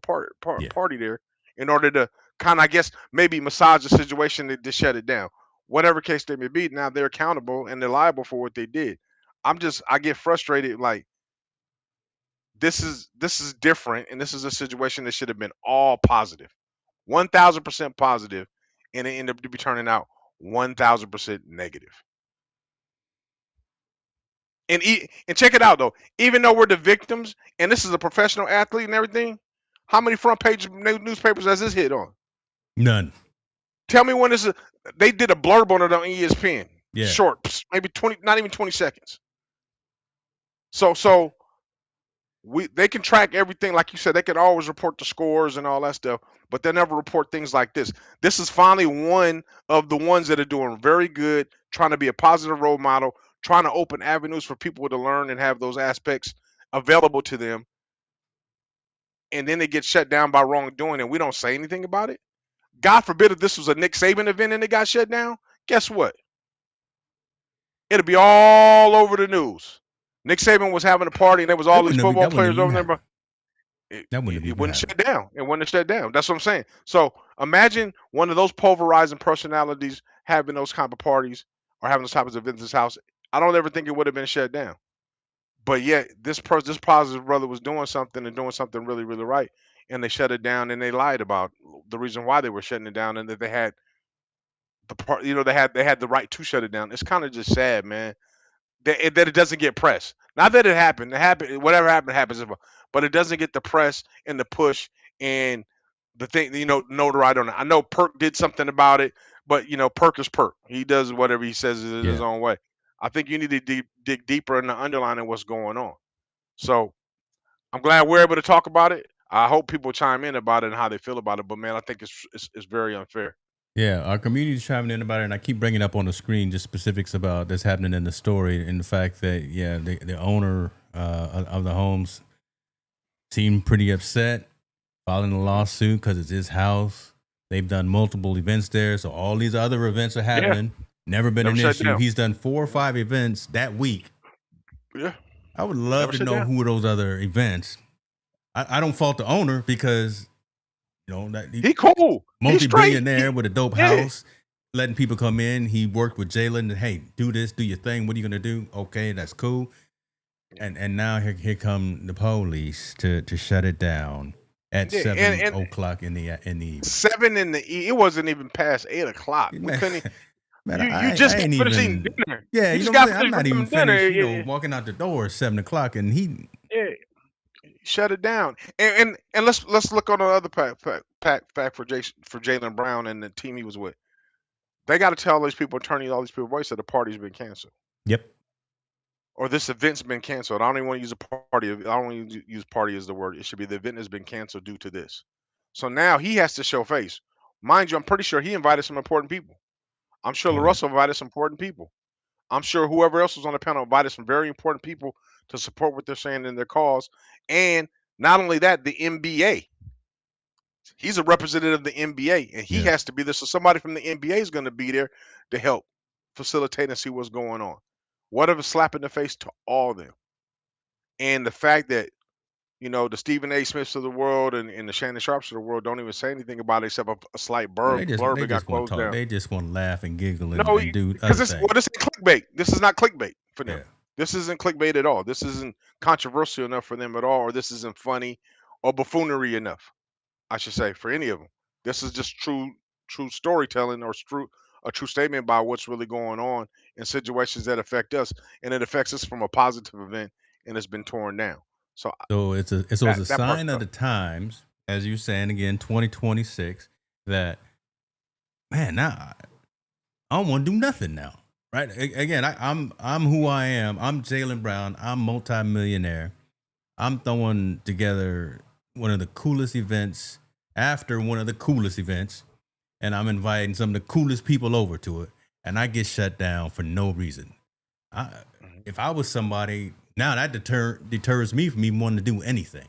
Yeah. party there in order to kind of, I guess, maybe massage the situation to shut it down. Whatever case they may be, now they're accountable and they're liable for what they did. I get frustrated. Like this is different, and this is a situation that should have been all positive, 1,000% positive, and it ended up to be turning out 1,000% negative. And check it out though. Even though we're the victims, and this is a professional athlete and everything, how many front page newspapers has this hit on? None. Tell me when they did a blurb on it on ESPN. Yeah. Short, maybe 20, not even 20 seconds. So they can track everything, like you said. They can always report the scores and all that stuff, but they never report things like this. This is finally one of the ones that are doing very good, trying to be a positive role model, trying to open avenues for people to learn and have those aspects available to them. And then they get shut down by wrongdoing, and we don't say anything about it. God forbid if this was a Nick Saban event and it got shut down. Guess what? It'll be all over the news. Nick Saban was having a party, and there was all these football players over there. But That wouldn't it even wouldn't happen. shut down. It wouldn't shut down. That's what I'm saying. So imagine one of those pulverizing personalities having those kind of parties or having those types of events in his house. I don't ever think it would have been shut down. But yet this positive brother was doing something and doing something really, really right, and they shut it down and they lied about the reason why they were shutting it down and that they had the part. They had the right to shut it down. It's kind of just sad, man, that it doesn't get press. Not that it happened. It happened. Whatever happened happens. But it doesn't get the press and the push and the thing. Notoriety on it. I know Perk did something about it, but Perk is Perk. He does whatever he says in his own way. I think you need to dig deeper in the underlying of what's going on. So I'm glad we're able to talk about it. I hope people chime in about it and how they feel about it. But man, I think it's very unfair. Yeah, our community's chiming in about it, and I keep bringing up on the screen just specifics about that's happening in the story, and the fact that the owner of the homes seemed pretty upset, filing a lawsuit because it's his house. They've done multiple events there, so all these other events are happening. Never been Never an shut issue. down. He's done 4 or 5 events that week. Yeah, I would love never to shut know down. who are those other events. I don't fault the owner because that He cool. He's straight. multi-billionaire with a dope Yeah. house, letting people come in. He worked with Jalen. Hey, do this, do your thing. What are you gonna do? Okay, that's cool. And now here come the police to shut it down at Yeah, 7 o'clock in the evening. 7 in the it wasn't even past 8 o'clock. We Man, couldn't. man, You I just got ain't finished eating even. dinner. Yeah, You you just know what I'm got saying. I'm finished not even from dinner. finished. Yeah, Walking out the door at 7 o'clock, and he. yeah. Shut it down. And let's look on the other fact for Jalen Brown and the team he was with. They got to tell all these people, turning all these people voice that the party's been canceled Yep. or this event's been canceled. I don't even want to use a party. I don't want to use party as the word. It should be the event has been canceled due to this. So now he has to show face. Mind you, I'm pretty sure he invited some important people. I'm sure Oh yeah. LaRussell invited some important people. I'm sure whoever else was on the panel invited some very important people to support what they're saying in their cause. And not only that, the NBA. He's a representative of the NBA, and he Yeah. has to be there. So somebody from the NBA is going to be there to help facilitate and see what's going on. What of a slap in the face to all of them. And the fact that, the Stephen A. Smiths of the world and the Shannon Sharps of the world don't even say anything about it except a slight Well, blurb. they It got just want to closed talk. down. They just want to laugh and giggle No, and do because other this things. this ain't clickbait. This is not clickbait for them. Yeah. This isn't clickbait at all. This isn't controversial enough for them at all, or this isn't funny or buffoonery enough, I should say, for any of them. This is just true storytelling or a true statement about what's really going on in situations that affect us, and it affects us from a positive event, and it's been torn down. So So it's a that part's sign of tough. the times, as you're saying again, 2026. That man, now I don't want to do nothing now. Right? Again, I'm who I am. I'm Jalen Brown. I'm multimillionaire. I'm throwing together one of the coolest events after one of the coolest events. and I'm inviting some of the coolest people over to it, and I get shut down for no reason. If I was somebody, now that deters me from even wanting to do anything.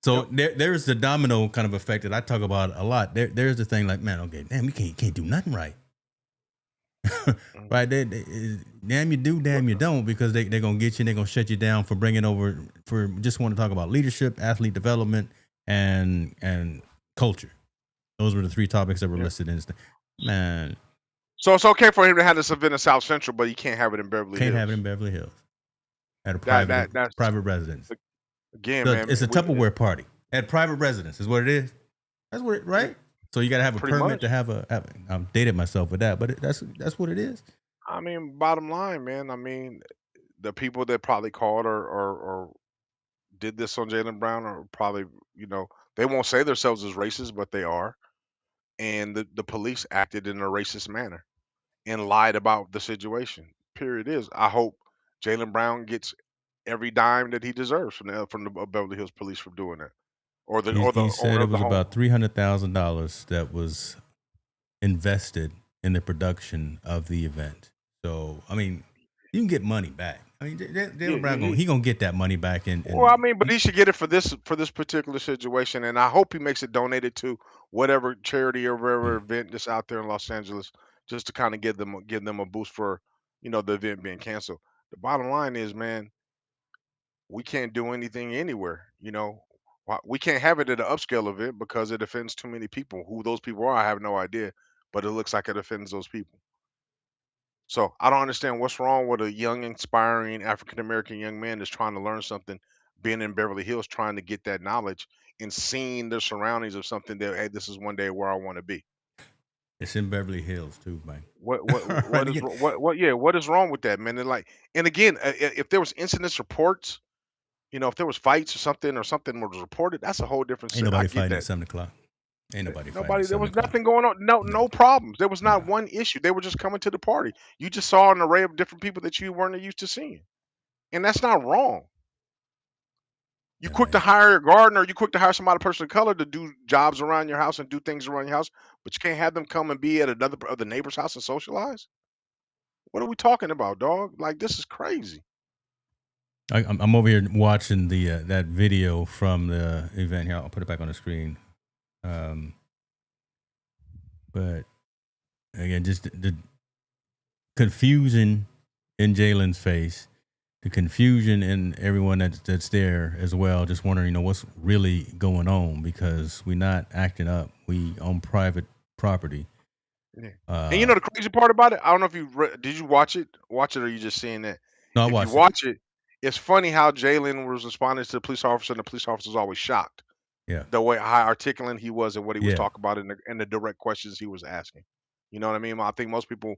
So there's the domino kind of effect that I talk about a lot. There's the thing like, man, okay, damn, we can't do nothing right. Right? Damn you do, damn you don't, because they're going to get you and they're going to shut you down for bringing over, for just want to talk about leadership, athlete development, and culture. Those were the 3 topics that were listed in this thing. Man. So it's okay for him to have this event in South Central, but he can't have it in Beverly Hills. Can't have it in Beverly Hills. At a private residence. Again, so man. It's a Tupperware party. At private residence is what it is. That's what it, right? So you got to have a permit to have I'm dated myself with that, but that's what it is. I mean, bottom line, man. I mean, the people that probably called or did this on Jaylen Brown are probably, they won't say themselves as racist, but they are. And the police acted in a racist manner and lied about the situation. Period is. I hope Jaylen Brown gets every dime that he deserves from the Beverly Hills Police for doing that. He said it was about $300,000 that was invested in the production of the event. So I mean, you can get money back. I mean, Jaylen Brown he gonna get that money back. Well, I mean, but he should get it for this particular situation, and I hope he makes it donated to whatever charity or whatever event that's out there in Los Angeles, just to kind of give them a boost for the event being canceled. The bottom line is, man, we can't do anything anywhere. We can't have it at an upscale event because it offends too many people. Who those people are, I have no idea, but it looks like it offends those people. So I don't understand what's wrong with a young, inspiring African American young man that's trying to learn something, being in Beverly Hills, trying to get that knowledge and seeing the surroundings of something that, hey, this is one day where I want to be. It's in Beverly Hills too, man. What is wrong with that, man? And again, if there was incidents reports, if there was fights or something was reported, that's a whole different. Ain't nobody fighting at 7:00. Ain't nobody. There was nothing going on. No problems. There was not one issue. They were just coming to the party. You just saw an array of different people that you weren't used to seeing, and that's not wrong. You quick to hire a gardener. You quick to hire somebody, person of color, to do jobs around your house and do things around your house, but you can't have them come and be at another of the neighbor's house and socialize. What are we talking about, dog? Like, this is crazy. I'm over here watching the that video from the event here. I'll put it back on the screen. But again, just the confusion in Jaylen's face, the confusion in everyone that's there as well, just wondering, what's really going on, because we're not acting up. We own private property. Yeah. And the crazy part about it, I don't know if did you watch it? Watch it, or are you just seeing that? No, if you watch it, it's funny how Jaylen was responding to the police officer, and the police officer was always shocked. Yeah. The way how articulate he was and what he was talking about and the direct questions he was asking. You know what I mean? I think most people,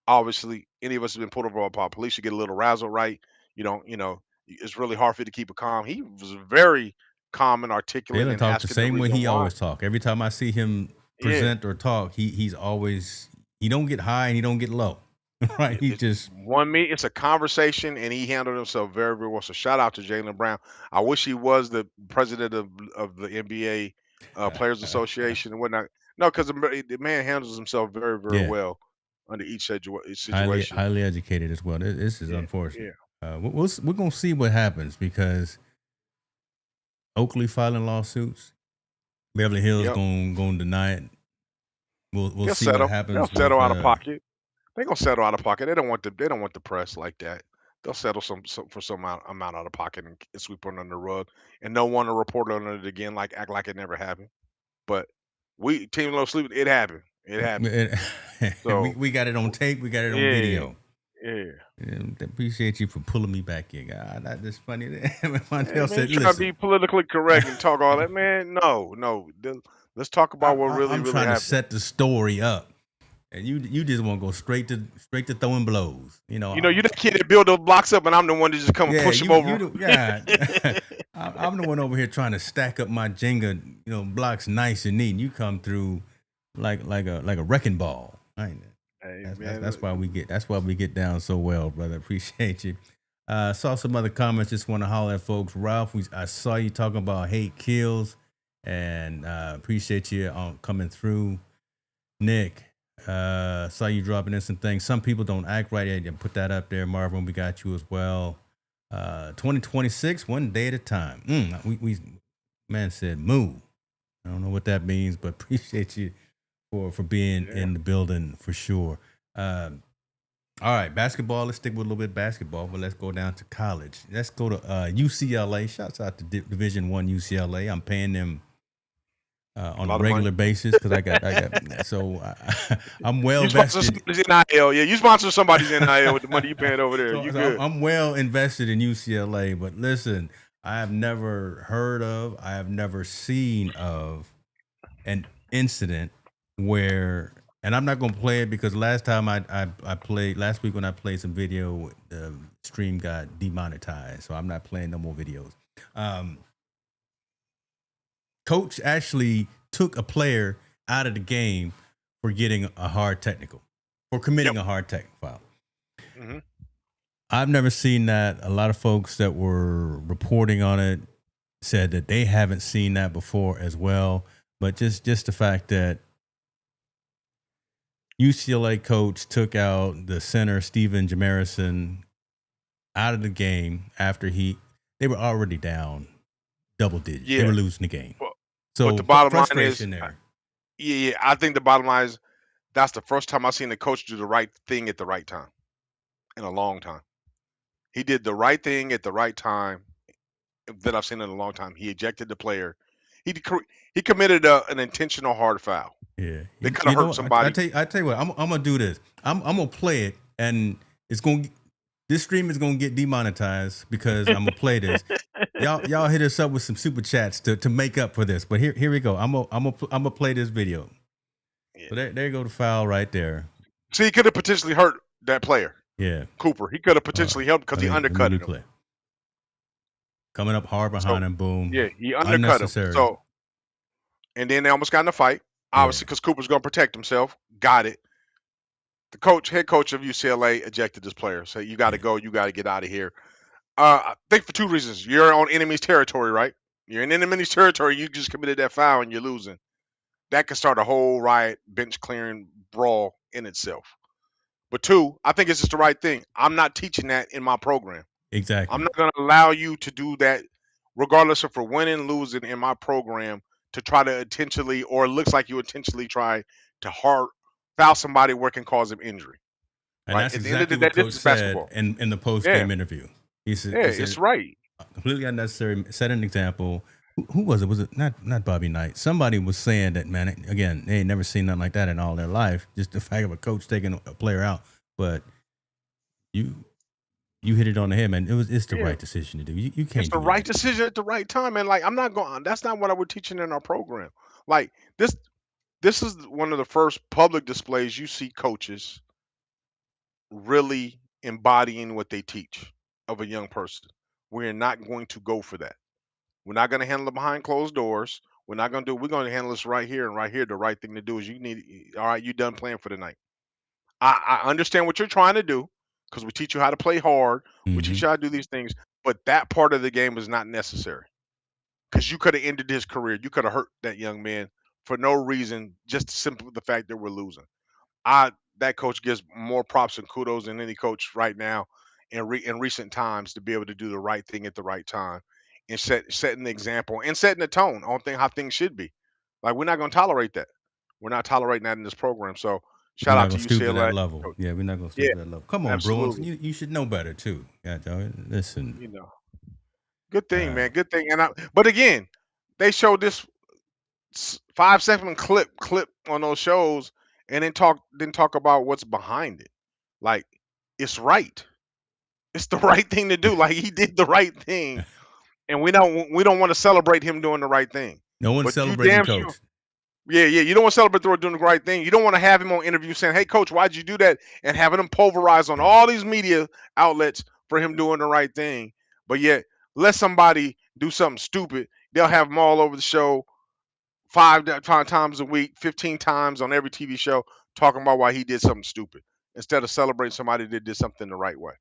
obviously, any of us have been pulled over by police, you get a little razzle, right? It's really hard for you to keep it calm. He was very calm and articulate. Jaylen talks the same way he always talk. Every time I see him present or talk, he's always, he don't get high and he don't get low. Right? It's a conversation, and he handled himself very, very well. So shout out to Jaylen Brown. I wish he was the president of the NBA Players Association and whatnot. No, because the man handles himself very, very well under each situation. Highly educated as well. This is unfortunate. We're gonna see what happens, because Oakley filing lawsuits, Beverly Hills gonna deny it. We'll see what happens. They'll settle out of pocket. They're gonna settle out of pocket. They don't want the press like that. They'll settle for some amount out of pocket and sweep it under the rug, and no one will report on it again. Act like it never happened. But Team Low Sleep, it happened. It happened. So we got it on tape. We got it on video. Yeah. Appreciate you for pulling me back in. God, that's funny. Mondale said, trying to be politically correct and talk all that, man. No. Let's talk about what really happened. I'm trying to set the story up. And you just want to go straight to throwing blows. You're the kid that build those blocks up, and I'm the one that just come and push them over. I'm the one over here trying to stack up my Jenga, blocks nice and neat. And you come through like a wrecking ball. That's why we get down so well, brother. Appreciate you. Saw some other comments. Just want to holler at folks. Ralph, I saw you talking about hate kills, and appreciate you coming through. Nick, saw you dropping in some things. Some people don't act right. And put that up there. Marvin, we got you as well. 2026, one day at a time. We man said move. I don't know what that means, but appreciate you for being in the building for sure. All right, basketball. Let's stick with a little bit of basketball, but let's go down to college. Let's go to UCLA. Shouts out to Division One UCLA. I'm paying them on a regular basis because I got. So I'm well invested. NIL. Yeah, you sponsor somebody's NIL with the money you paying over there. So, you good? I'm well invested in UCLA, but listen, I have never heard of, I have never seen of an incident where, and I'm not going to play it because last time I played, last week when I played some video, the stream got demonetized. So I'm not playing no more videos. Coach actually took a player out of the game for getting a hard technical, for committing a hard technical foul. Mm-hmm. I've never seen that. A lot of folks that were reporting on it said that they haven't seen that before as well. But just the fact that UCLA coach took out the center, Stephen Jamarison, out of the game after they were already down double digits. Yeah. They were losing the game. So but the bottom line is, there. Yeah, I think the bottom line is that's the first time I've seen the coach do the right thing at the right time in a long time. He did the right thing at the right time that I've seen in a long time. He ejected the player. He committed an intentional hard foul. Yeah, they could have hurt somebody. I tell you what, I'm gonna do this. I'm gonna play it, and this stream is gonna get demonetized because I'm gonna play this. Y'all hit us up with some super chats to make up for this. But here we go. I'm gonna play this video. Yeah. So there you go, the foul right there. See, he could have potentially hurt that player. Yeah, Cooper. He could have potentially helped because he undercut him. Coming up hard behind him, boom. Yeah, he undercut him. So, and then they almost got in a fight, obviously, because Cooper's going to protect himself. Got it. The head coach of UCLA, ejected this player. So you got to go. You got to get out of here. I think for two reasons. You're on enemy's territory, right? You're in enemy's territory. You just committed that foul and you're losing. That could start a whole riot, bench clearing brawl in itself. But two, I think it's just the right thing. I'm not teaching that in my program. Exactly. I'm not going to allow you to do that, regardless of for winning, losing in my program, to try to intentionally, or it looks like you intentionally try to hard foul somebody where it can cause them injury. And right? That's exactly what Coach said in the post-game interview. He said, it's right. Completely unnecessary. Set an example. Who was it? Was it not Bobby Knight? Somebody was saying that, man, again, they ain't never seen nothing like that in all their life. Just the fact of a coach taking a player out. But you hit it on the head, man. It's the right decision to do. You can't. It's the right decision at the right time, and like I'm not going. That's not what I was teaching in our program. Like this is one of the first public displays you see coaches really embodying what they teach of a young person. We're not going to go for that. We're not going to handle it behind closed doors. We're not going to do. We're going to handle this right here and right here. The right thing to do is all right. You done playing for the night. I understand what you're trying to do because we teach you how to play hard. We teach you how to do these things, but that part of the game is not necessary because you could have ended his career. You could have hurt that young man for no reason, just simply the fact that we're losing. That coach gives more props and kudos than any coach right now in recent times to be able to do the right thing at the right time and setting the example and setting the tone on how things should be. Like we're not going to tolerate that. We're not tolerating that in this program. So shout out to UCLA. That level. Yeah, we're not going to stoop to that level. Come on, Bruins. You should know better too. Yeah, listen. Good thing, man. Good thing. But again, they showed this 5-second clip on those shows and then didn't talk about what's behind it. Like it's right. It's the right thing to do. Like he did the right thing, and we don't want to celebrate him doing the right thing. No one's celebrating coach. Sure, yeah. You don't want to celebrate doing the right thing. You don't want to have him on interview saying, "Hey, coach, why'd you do that?" and having him pulverized on all these media outlets for him doing the right thing. But yet, let somebody do something stupid. They'll have him all over the show 5 times a week, 15 times on every TV show, talking about why he did something stupid instead of celebrating somebody that did something the right way.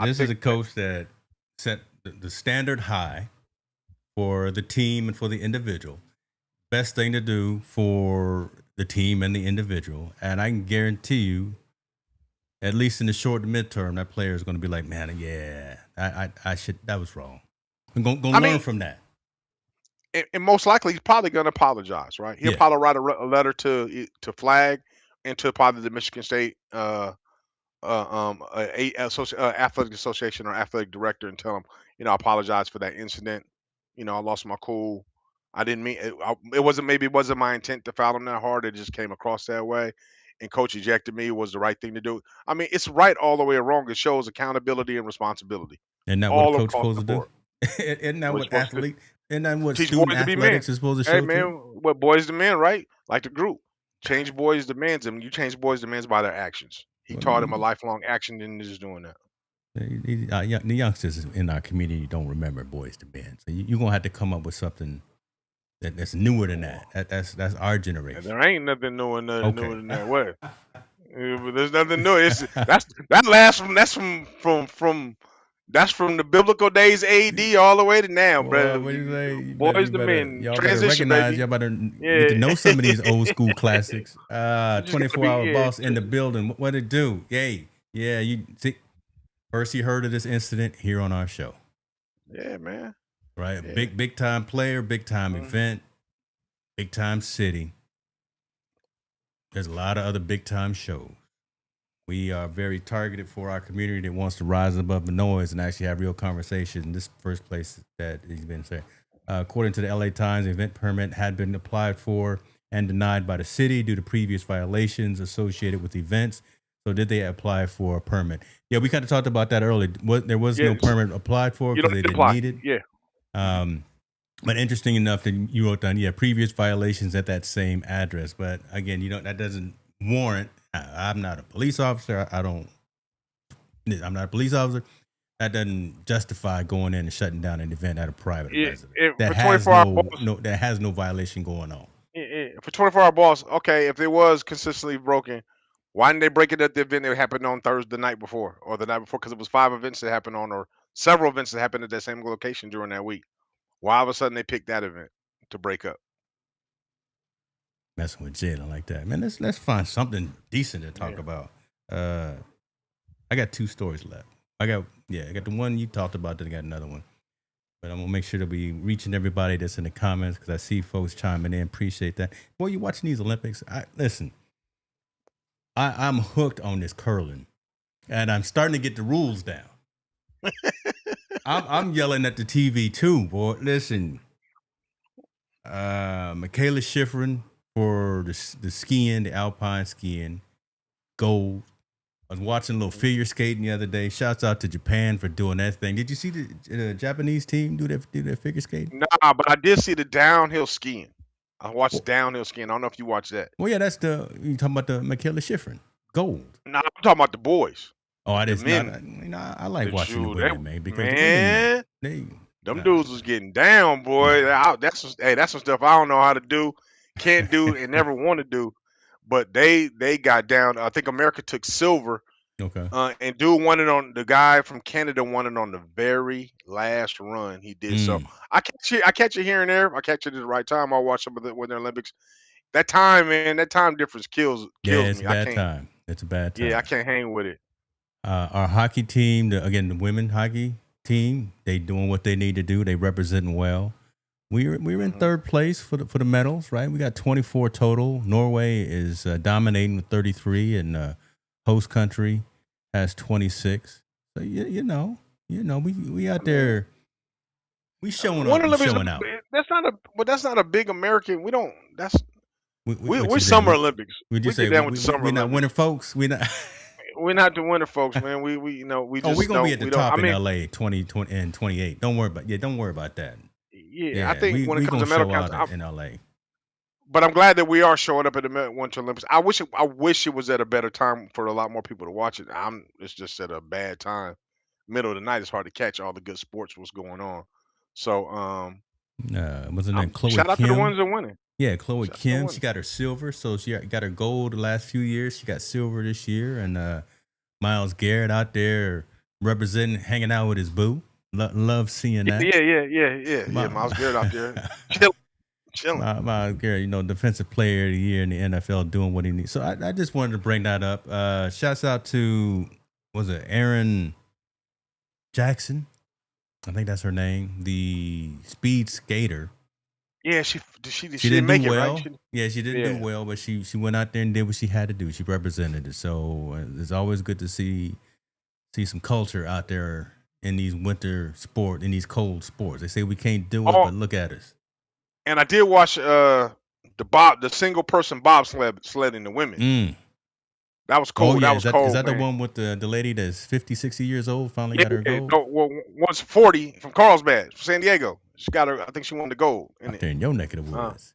This is a coach that set the standard high for the team and for the individual. Best thing to do for the team and the individual. And I can guarantee you, at least in the short to midterm, that player is going to be like, man, yeah, I should, that was wrong. I'm going to I learn mean, from that. and most likely he's probably going to apologize, right? He'll Yeah. probably write a letter to Flag and to probably the Michigan State athletic association or athletic director and tell him, I apologize for that incident. I lost my cool. I didn't mean it. It wasn't my intent to foul him that hard. It just came across that way. And coach ejected me. It was the right thing to do. I mean, it's right all the way wrong. It shows accountability and responsibility Isn't that what a all coach across supposed the to do? board. Isn't that We're what supposed to athlete? Isn't that what teach student boys to be men. athletics is supposed to Hey show man, too? what boys to men, right? Like the group. Change boys to men's, and you change boys to men's by their actions. He Well, taught him a lifelong action than just doing that. the youngsters in our community don't remember boys to men, so you're gonna have to come up with something that's newer than that. That's our And generation. there ain't nothing newer Okay. than that. What? There's nothing new. That's from the biblical days AD all the way to now, Well, bro. what do you say? Boys to men Y'all better transition, recognize. baby. Y'all better get Yeah. to know some of these old school classics. You just gotta 24-hour be- boss in the building. What it do? Yay. Yeah, you see. First you heard of this incident here on our show, Yeah, man. right? Yeah. Big time player, big time Mhm. event, big time city. There's a lot of other big time shows. We are very targeted for our community that wants to rise above the noise and actually have real conversation. This first place that he's been saying. According to the LA Times, the event permit had been applied for and denied by the city due to previous violations associated with events. So did they apply for a permit? Yeah, we kind of talked about that earlier. There was no Yes. permit applied for You because don't they need to didn't apply. need it. Yeah. But interesting enough that you wrote down, previous violations at that same address. But again, that doesn't warrant. I'm not a police officer. I'm not a police officer. That doesn't justify going in and shutting down an event at a private residence. That for has 24-hour balls, that has no violation going on. for 24-hour balls, okay, if it was consistently broken, why didn't they break it at the event that happened on Thursday the night before or the night before? Because it was 5 events that happened on, or several events that happened at that same location during that week. Why all of a sudden they picked that event to break up? Messing with Jalen like that, man. Let's find something decent to talk Yeah. about. I got 2 stories left. I got the one you talked about. Then I got another one. But I'm gonna make sure to be reaching everybody that's in the comments because I see folks chiming in. Appreciate that. Boy, you watching these Olympics? Listen. I'm hooked on this curling, and I'm starting to get the rules down. I'm yelling at the TV too, boy. Listen, Michaela Schifrin for the skiing, the alpine skiing, gold. I was watching a little figure skating the other day. Shouts out to Japan for doing that thing. Did you see the Japanese team do their figure skating? Nah, but I did see the downhill skiing. I watched downhill skiing. I don't know if you watched that. Well, yeah, that's you talking about the Michaela Schifrin, gold. Nah, I'm talking about the boys. Oh, I The didn't. I like watching the women, man, because man, the women, them dudes was getting down, boy. That's some stuff I don't know how to do, can't do, and never want to do. But they got down. I think America took silver. Okay. And the guy from Canada won it on the very last run he did. So I catch it here and there. I catch it at the right time. I watch some of the Winter Olympics. That time, man, that time difference kills it's me. a bad time. It's a bad time. Yeah, I can't hang with it. Our hockey team, the women hockey team, they doing what they need to do. They representing well. We're in third place for the medals, right? We got 24 total. Norway is dominating with 33, and host country has 26. So you know, we out there. We showing up, and showing out. That's not a big American. We don't. That's we're just Summer Olympics. We just get say down with the Summer we're not Olympics. winter folks. We not. We're not the winter folks, man. We we just. We're gonna be at the top in I mean, LA 2020 and 28. Don't worry about that. Yeah, I think when it comes to medal counts, in LA. But I'm glad that we are showing up at the Winter Olympics. I wish it was at a better time for a lot more people to watch it. It's just at a bad time. Middle of the night, it's hard to catch all the good sports what's going on. So wasn't that Chloe shout out Kim? to the ones that winning. Yeah, Chloe Kim. She got her silver, so she got her gold the last few years. She got silver this year, and Myles Garrett out there representing, hanging out with his boo. Love seeing that. Yeah. Myles Garrett out there chilling. my girl, defensive player of the year in the NFL, doing what he needs. So I just wanted to bring that up. Shouts out to, was it Aaron Jackson? I think that's her name. The speed skater. Yeah, she She didn't didn't make do it, right? well. Yeah, she didn't do Yeah. well, but she went out there and did what she had to do. She represented it. So it's always good to see some culture out there in these winter sport, in these cold sports. They say we can't do it, Oh, but look at us. and I did watch the single person bobsled in the women. Mm. That was Oh cool. yeah, That is was that cold, the man. one with the lady that's 50, 60 years old finally Yeah, got her gold? no, well, one's 40 from Carlsbad, from San Diego. She got her. I think she won the gold in Out it. there in your neck of the woods.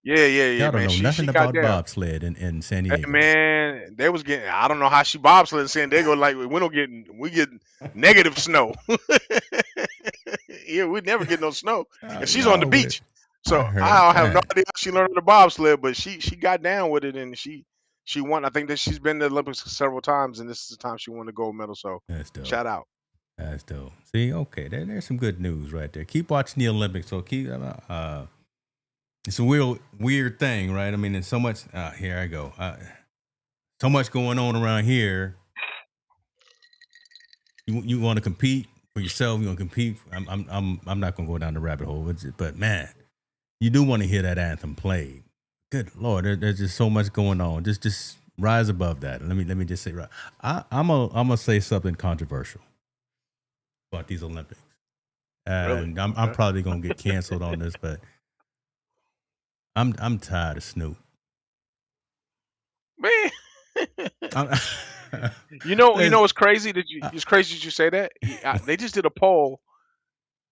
Yeah, Y'all don't man. know She nothing got about down. bobsled in San Hey, Diego. man, they was getting. I don't know how she bobsled in San Diego. Like we get negative snow. Yeah, we never get no snow, and she's on the Y'all with it. beach. So I heard I have no that. idea how she learned the bobsled, but she got down with it, and she won. I think that she's been to the Olympics several times, and this is the time she won the gold medal. So That's dope. shout out. That's dope. See, okay, there's some good news right there. Keep watching the Olympics. So keep. It's a weird thing, right? I mean, there's so much. Here I go. So much going on around here. You want to compete for yourself. You want to compete. I'm not gonna go down the rabbit hole, but man, you do want to hear that anthem played. Good Lord, there's just so much going on. Just rise above that. Let me just say, right. I'm gonna say something controversial about these Olympics, and Really? I'm probably gonna get canceled on this, but I'm tired of Snoop. Man. You know what's crazy it's crazy that you say that. They just did a poll.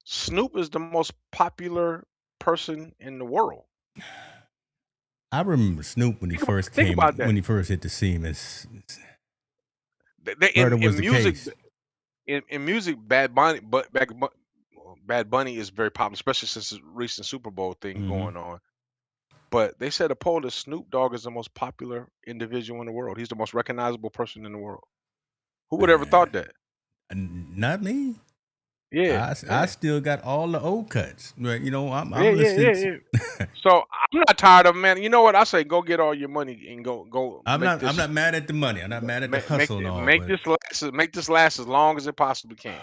Snoop is the most popular person in the world. I remember Snoop when he first think about that. when he first hit the scene. In was the music, case. in music, Bad Bunny is very popular, especially since the recent Super Bowl thing going on. But they said a poll that Snoop Dogg is the most popular individual in the world. He's the most recognizable person in the world. Who would ever thought that? Not me. Yeah, I still got all the old cuts. Right? I'm listening. Yeah. So I'm not tired of, man. You know what? I say go get all your money and go. I'm not mad at the money. I'm not mad at the hustle and all. Make this last as long as it possibly can.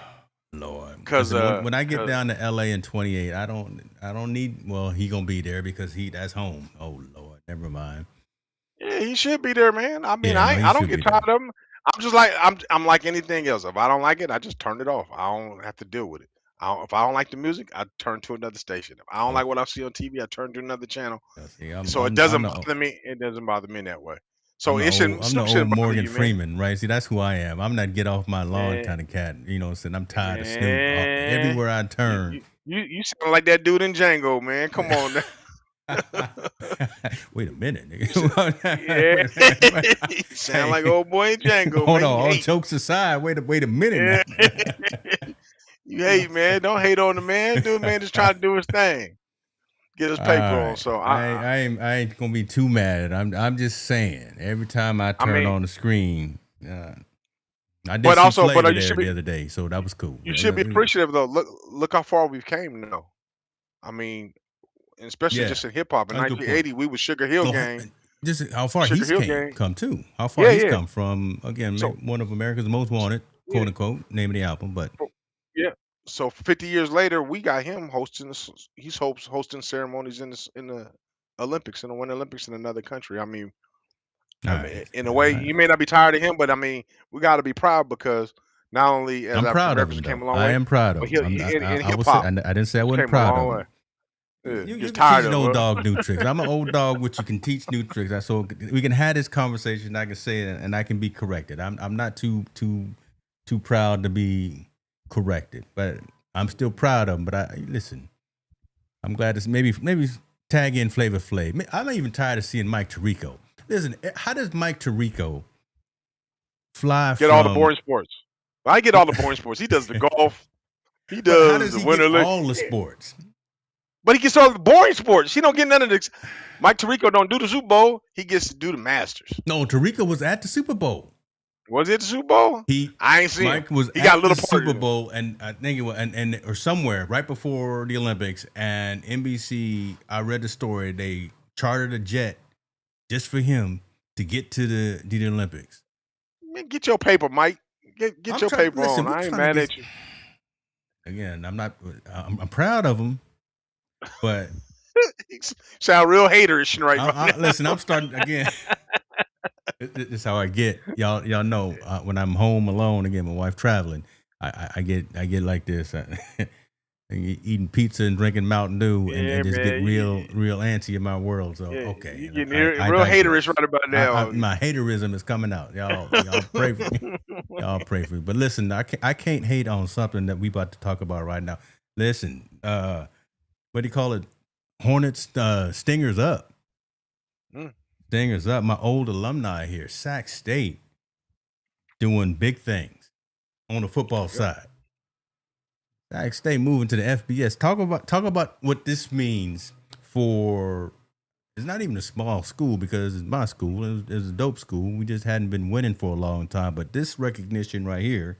Lord, because when I get down to LA in 28, I don't need. Well, he gonna be there because that's home. Oh Lord, never mind. Yeah, he should be there, man. I mean, Yeah, I don't get tired of him. I'm just like I'm like anything else. If I don't like it, I just turn it off. I don't have to deal with it. If I don't like the music, I turn to another station. If I don't like what I see on TV, I turn to another channel. So it doesn't bother me. It doesn't bother me that way. So I'm the old Morgan Freeman, right? See, that's who I am. I'm not get off my lawn kind of cat. Saying I'm tired of Snoop. Everywhere I turn. You sound like that dude in Django, man. Come on. Wait a minute, nigga. You sound like old boy in Django. Hold on, all jokes aside. Wait a minute. You hate, man. Don't hate on the man. Dude, man, just trying to do his thing. Get his paper on. So I ain't gonna be too mad. I'm just saying. Every time I turn on the screen, I did some Flavor there the other day, so that was cool. You should be appreciative though. Look how far we've came now. I mean, especially just in hip hop. In 1980, we was Sugar Hill Gang. Just how far he's come too. How far he's come from. Again, one of America's Most Wanted, quote unquote, name of the album. But yeah. So 50 years later, we got him hosting. He's hosting ceremonies in the Olympics, in the Winter Olympics in another country. I mean, in a way, you may not be tired of him, but I mean, we got to be proud because not only as I'm proud of him, came a long I way, am proud of him. I didn't say I wasn't proud of him. You can teach old dog new tricks. I'm an old dog, which you can teach new tricks. So we can have this conversation. I can say it, and I can be corrected. I'm not too proud to be corrected, but I'm still proud of him. But listen. I'm glad to maybe tag in Flavor Flav. I'm even tired of seeing Mike Tirico. Listen, how does Mike Tirico get all the boring sports? I get all the boring sports. He does the golf. He does the Winter Olympics. All the sports. But he gets all the boring sports. He don't get none of this. Mike Tirico don't do the Super Bowl. He gets to do the Masters. No, Tirico was at the Super Bowl. Was it the Super Bowl? He I ain't seen him. Mike was He got a at the little part Super in it. Bowl, and I think it was, and or somewhere right before the Olympics, and NBC. I read the story. They chartered a jet just for him to get to the Olympics. Man, get your paper, Mike. Get I'm your trying. paper Listen, on. we're I ain't trying to mad get. at you. Again, I'm not. I'm proud of him, but Sound real haterish right now. listen. I'm starting again. This is how I get. Y'all know when I'm home alone again, my wife traveling. I get like this. Eating pizza and drinking Mountain Dew Yeah, and just get man. real antsy in my world. So Yeah, okay, you getting I real digress. haterish right about now. My haterism is coming out. Y'all pray for me. Y'all pray for me. But listen, I can't hate on something that we about to talk about right now. Listen, what do you call it? Hornets, Stingers up. Mm. Stingers up. My old alumni here, Sac State, doing big things on the football side. Sac State moving to the FBS. Talk about what this means for. It's not even a small school because it's my school. It's a dope school. We just hadn't been winning for a long time. But this recognition right here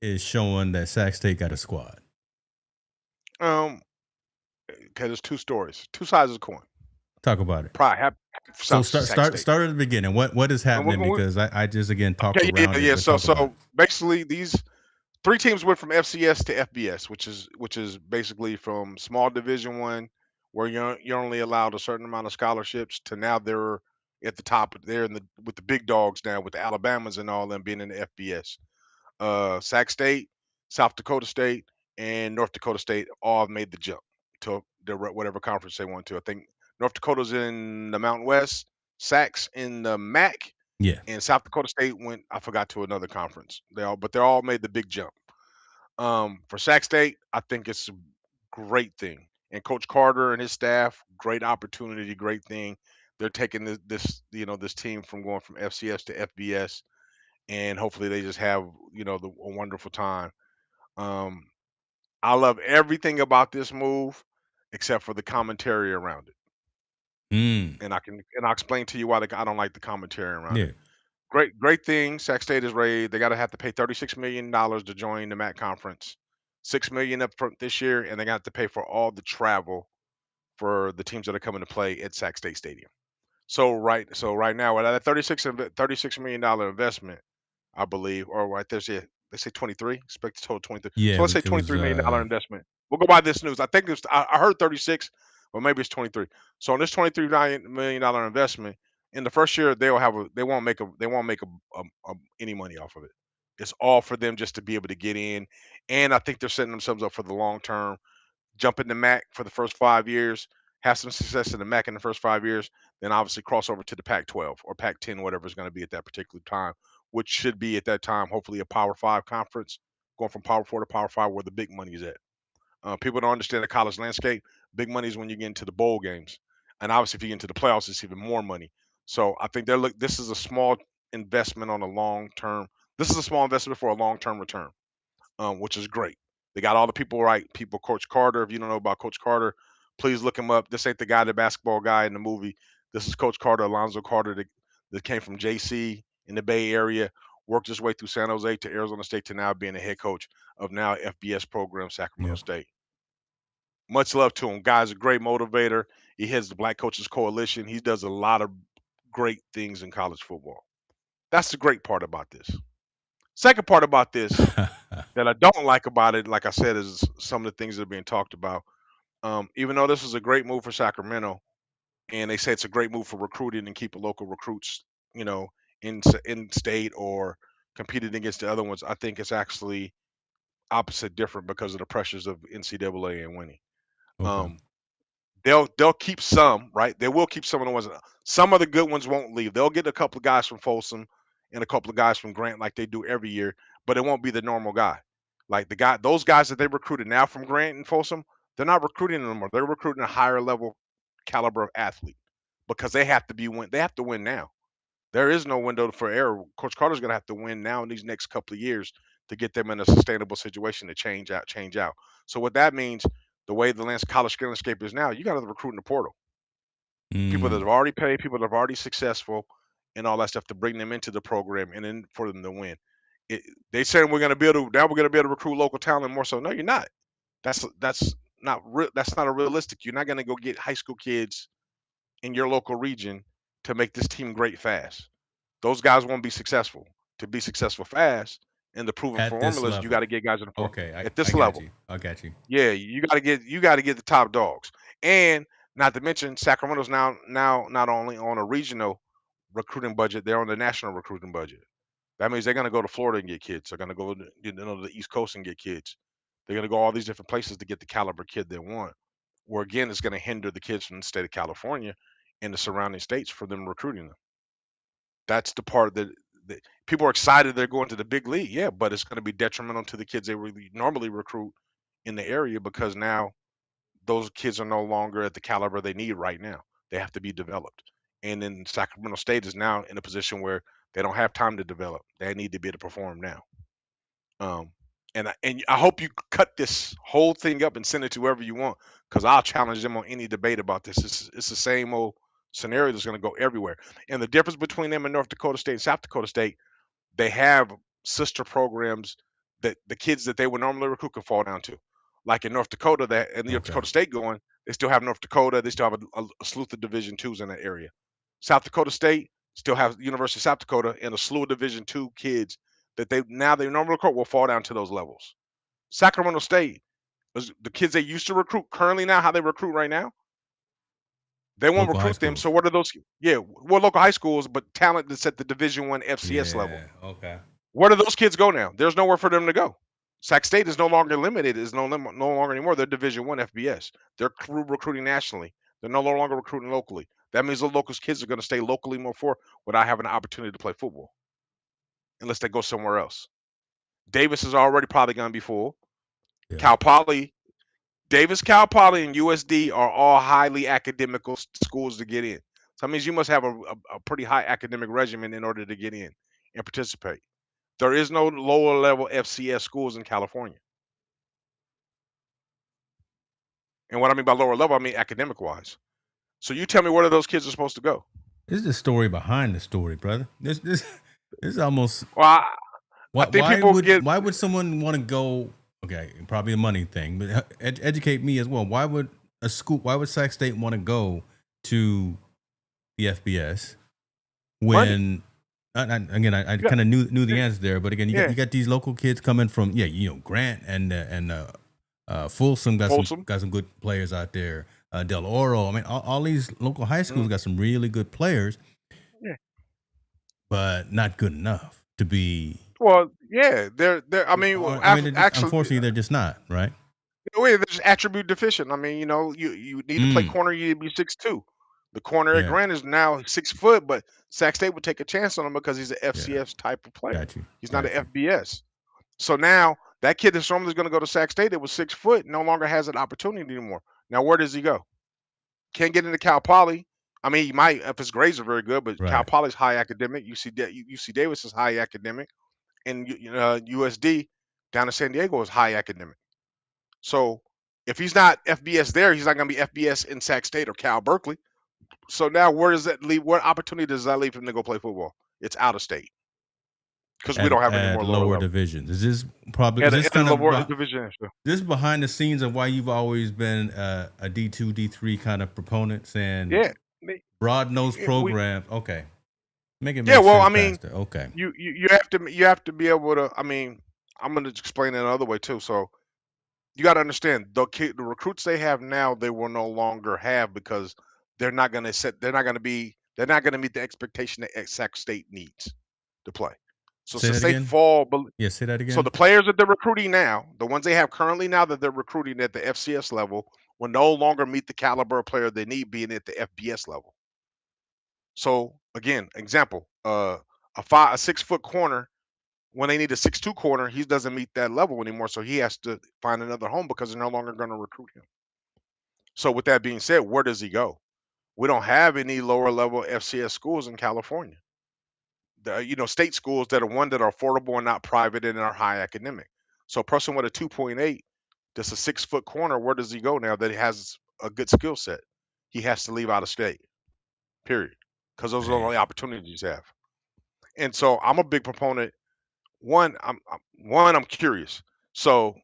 is showing that Sac State got a squad. Okay, there's two stories, two sides of the coin. Talk about it. Probably happy So Sac State. start at the beginning. What is happening? Because I just again talked Okay, around it. But So basically, these three teams went from FCS to FBS, which is basically from small Division One, where you're only allowed a certain amount of scholarships, to now they're at the top. They're in the with the big dogs now, with the Alabamas and all them being in the FBS. Sac State, South Dakota State, and North Dakota State all have made the jump to whatever conference they want to. I think North Dakota's in the Mountain West, Sac's in the MAC, yeah, and South Dakota State went. I forgot to another conference. They all made the big jump. For Sac State, I think it's a great thing, and Coach Carter and his staff, great opportunity, great thing. They're taking this team from going from FCS to FBS, and hopefully they just have a wonderful time. Um, I love everything about this move, except for the commentary around it, and I'll explain to you why I don't like the commentary around it. yeah, Great thing. Sac State is ready. They got to have to pay $36 million to join the MAC conference. $6 million up front this year, and they got to pay for all the travel for the teams that are coming to play at Sac State Stadium. So right now, with that $36 million investment, I believe, or right there's they say 23, expect to total 23. yeah. So let's say Because $23 million investment. We'll go by this news. I think I heard 36, or maybe it's 23. So on this $23 million investment, in the first year they won't make any money off of it. It's all for them just to be able to get in, and I think they're setting themselves up for the long term. Jump into MAC for the first 5 years, have some success in the MAC in the first 5 years, then obviously cross over to the Pac-12 or Pac-10, whatever it's going to be at that particular time, which should be at that time hopefully a Power Five conference, going from Power Four to Power Five, where the big money is at. People don't understand the college landscape. Big money is when you get into the bowl games, and obviously if you get into the playoffs, it's even more money. So I think this is a small investment on a long term. This is a small investment for a long term return, which is great. They got all the people right. People, Coach Carter. If you don't know about Coach Carter, please look him up. This ain't the guy, the basketball guy in the movie. This is Coach Carter, Alonzo Carter, that came from JC in the Bay Area, worked his way through San Jose to Arizona State to now being a head coach of now FBS program, Sacramento yeah, State. Much love to him. Guy's a great motivator. He heads the Black Coaches Coalition. He does a lot of great things in college football. That's the great part about this. Second part about this that I don't like about it, like I said, is some of the things that are being talked about. Even though this is a great move for Sacramento, and they say it's a great move for recruiting and keeping local recruits, you know, in state or competing against the other ones, I think it's actually opposite different because of the pressures of NCAA and winning. okay, Um, they'll keep some, right? They will keep some of the ones. Some of the good ones won't leave. They'll get a couple of guys from Folsom and a couple of guys from Grant, like they do every year, but it won't be the normal guy. Like those guys that they recruited now from Grant and Folsom, they're not recruiting them anymore. They're recruiting a higher level caliber of athlete because they have to win. They have to win now. There is no window for error. Coach Carter's going to have to win now in these next couple of years to get them in a sustainable situation to change out. So what that means, the way the college landscape is now, you got to recruit in the portal. People that have already paid, people that are already successful, and all that stuff to bring them into the program and then for them to win. It, they saying we're going to be able to now we're going to be able to recruit local talent more so. No, you're not. That's not real. That's not a realistic. You're not going to go get high school kids in your local region to make this team great fast. Those guys won't be successful. To be successful fast and the proven At this formulas, you got level. to get guys in the form Okay, at I this got level. you. I got you. Yeah, you got to get the top dogs, and not to mention Sacramento's now not only on a regional recruiting budget, they're on the national recruiting budget. That means they're going to go to Florida and get kids. They're going to go to the East Coast and get kids. They're going to go all these different places to get the caliber kid they want. Where again, it's going to hinder the kids from the state of California and the surrounding states for them recruiting them. That's the part that people are excited they're going to the big league. Yeah, but it's going to be detrimental to the kids they really normally recruit in the area because now those kids are no longer at the caliber they need right now. They have to be developed. And then Sacramento State is now in a position where they don't have time to develop. They need to be able to perform now. Um, and I hope you cut this whole thing up and send it to whoever you want, because I'll challenge them on any debate about this. It's the same old scenario that's going to go everywhere. And the difference between them and North Dakota State and South Dakota State, they have sister programs that the kids that they would normally recruit can fall down to. Like in North Dakota, that and North Okay. Dakota State going, they still have North Dakota. They still have a slew of Division twos in that area. South Dakota State still has University of South Dakota and a slew of Division two kids that they normally recruit will fall down to those levels. Sacramento State, the kids they used to recruit currently now, how they recruit right now, they won't Local high recruit them. So schools. what are those? Yeah, well, local high schools, but talent that's at the Division one FCS level. Yeah. Okay. Where do those kids go now? There's nowhere for them to go. Sac State is no longer limited. Is no longer anymore. They're Division one FBS. They're recruiting nationally. They're no longer recruiting locally. That means the local kids are going to stay locally more for without having an opportunity to play football, unless they go somewhere else. Davis is already probably going to be full. Yeah. Cal Poly, Davis, Cal Poly, and USD are all highly academical schools to get in. So that means you must have a pretty high academic regimen in order to get in and participate. There is no lower level FCS schools in California. And what I mean by lower level, I mean academic wise. So you tell me where those kids are supposed to go. This is the story behind the story, brother. This is almost Well, I think people get why would someone want to go? Okay, probably a money thing, but educate me as well. Why would Sac State want to go to the FBS money. when? Again, I Yeah. kind of knew the answer there, but again, you Yeah. got these local kids coming from Grant and Folsom got Folsom. some good players out there. Del Oro. I mean, all these local high schools got some really good players, Yeah. but not good enough to be. Well, yeah, they're. I mean, actually, unfortunately, they're just not right. wait, they're just attribute deficient. I mean, you need to play corner. You need to be 6'2". The corner at Yeah. Grant is now 6 foot, but Sac State would take a chance on him because he's an FCS type of player. Got you. He's not Got an you. FBS. So now that kid that's normally going to go to Sac State that was 6 foot no longer has an opportunity anymore. Now where does he go? Can't get into Cal Poly. I mean, he might if his grades are very good, but Cal Right. Poly's high academic. UC Davis is high academic, and USD down in San Diego is high academic. So if he's not FBS there, he's not going to be FBS in Sac State or Cal Berkeley. So now where does that leave? What opportunity does that leave him to go play football? It's out of state because we don't have any more lower level. divisions. Is this probably At is this a kind of lower division? this behind the scenes of why you've always been a D2, D3 kind of proponent, saying Yeah. broad nose program? Okay, make it. Yeah, Make well, sense I mean, faster. Okay. you have to be able to. I mean, I'm going to explain it another way too. So you got to understand the recruits they have now, they will no longer have because they're not going to meet the expectation that Sac State needs to play. So Say since that they again? fall, Yeah, say that again. so the players that they're recruiting now, the ones they have currently now that they're recruiting at the FCS level, will no longer meet the caliber of player they need being at the FBS level. So again, example, a 6 foot corner when they need a 6'2" corner, he doesn't meet that level anymore. So he has to find another home because they're no longer going to recruit him. So with that being said, where does he go? We don't have any lower level FCS schools in California. State schools that are affordable and not private and are high academic. So a person with a 2.8, that's a 6 foot corner, where does he go now that he has a good skill set? He has to leave out of state. Period. because those are the Man. only opportunities you have. And so I'm a big proponent. I'm curious. So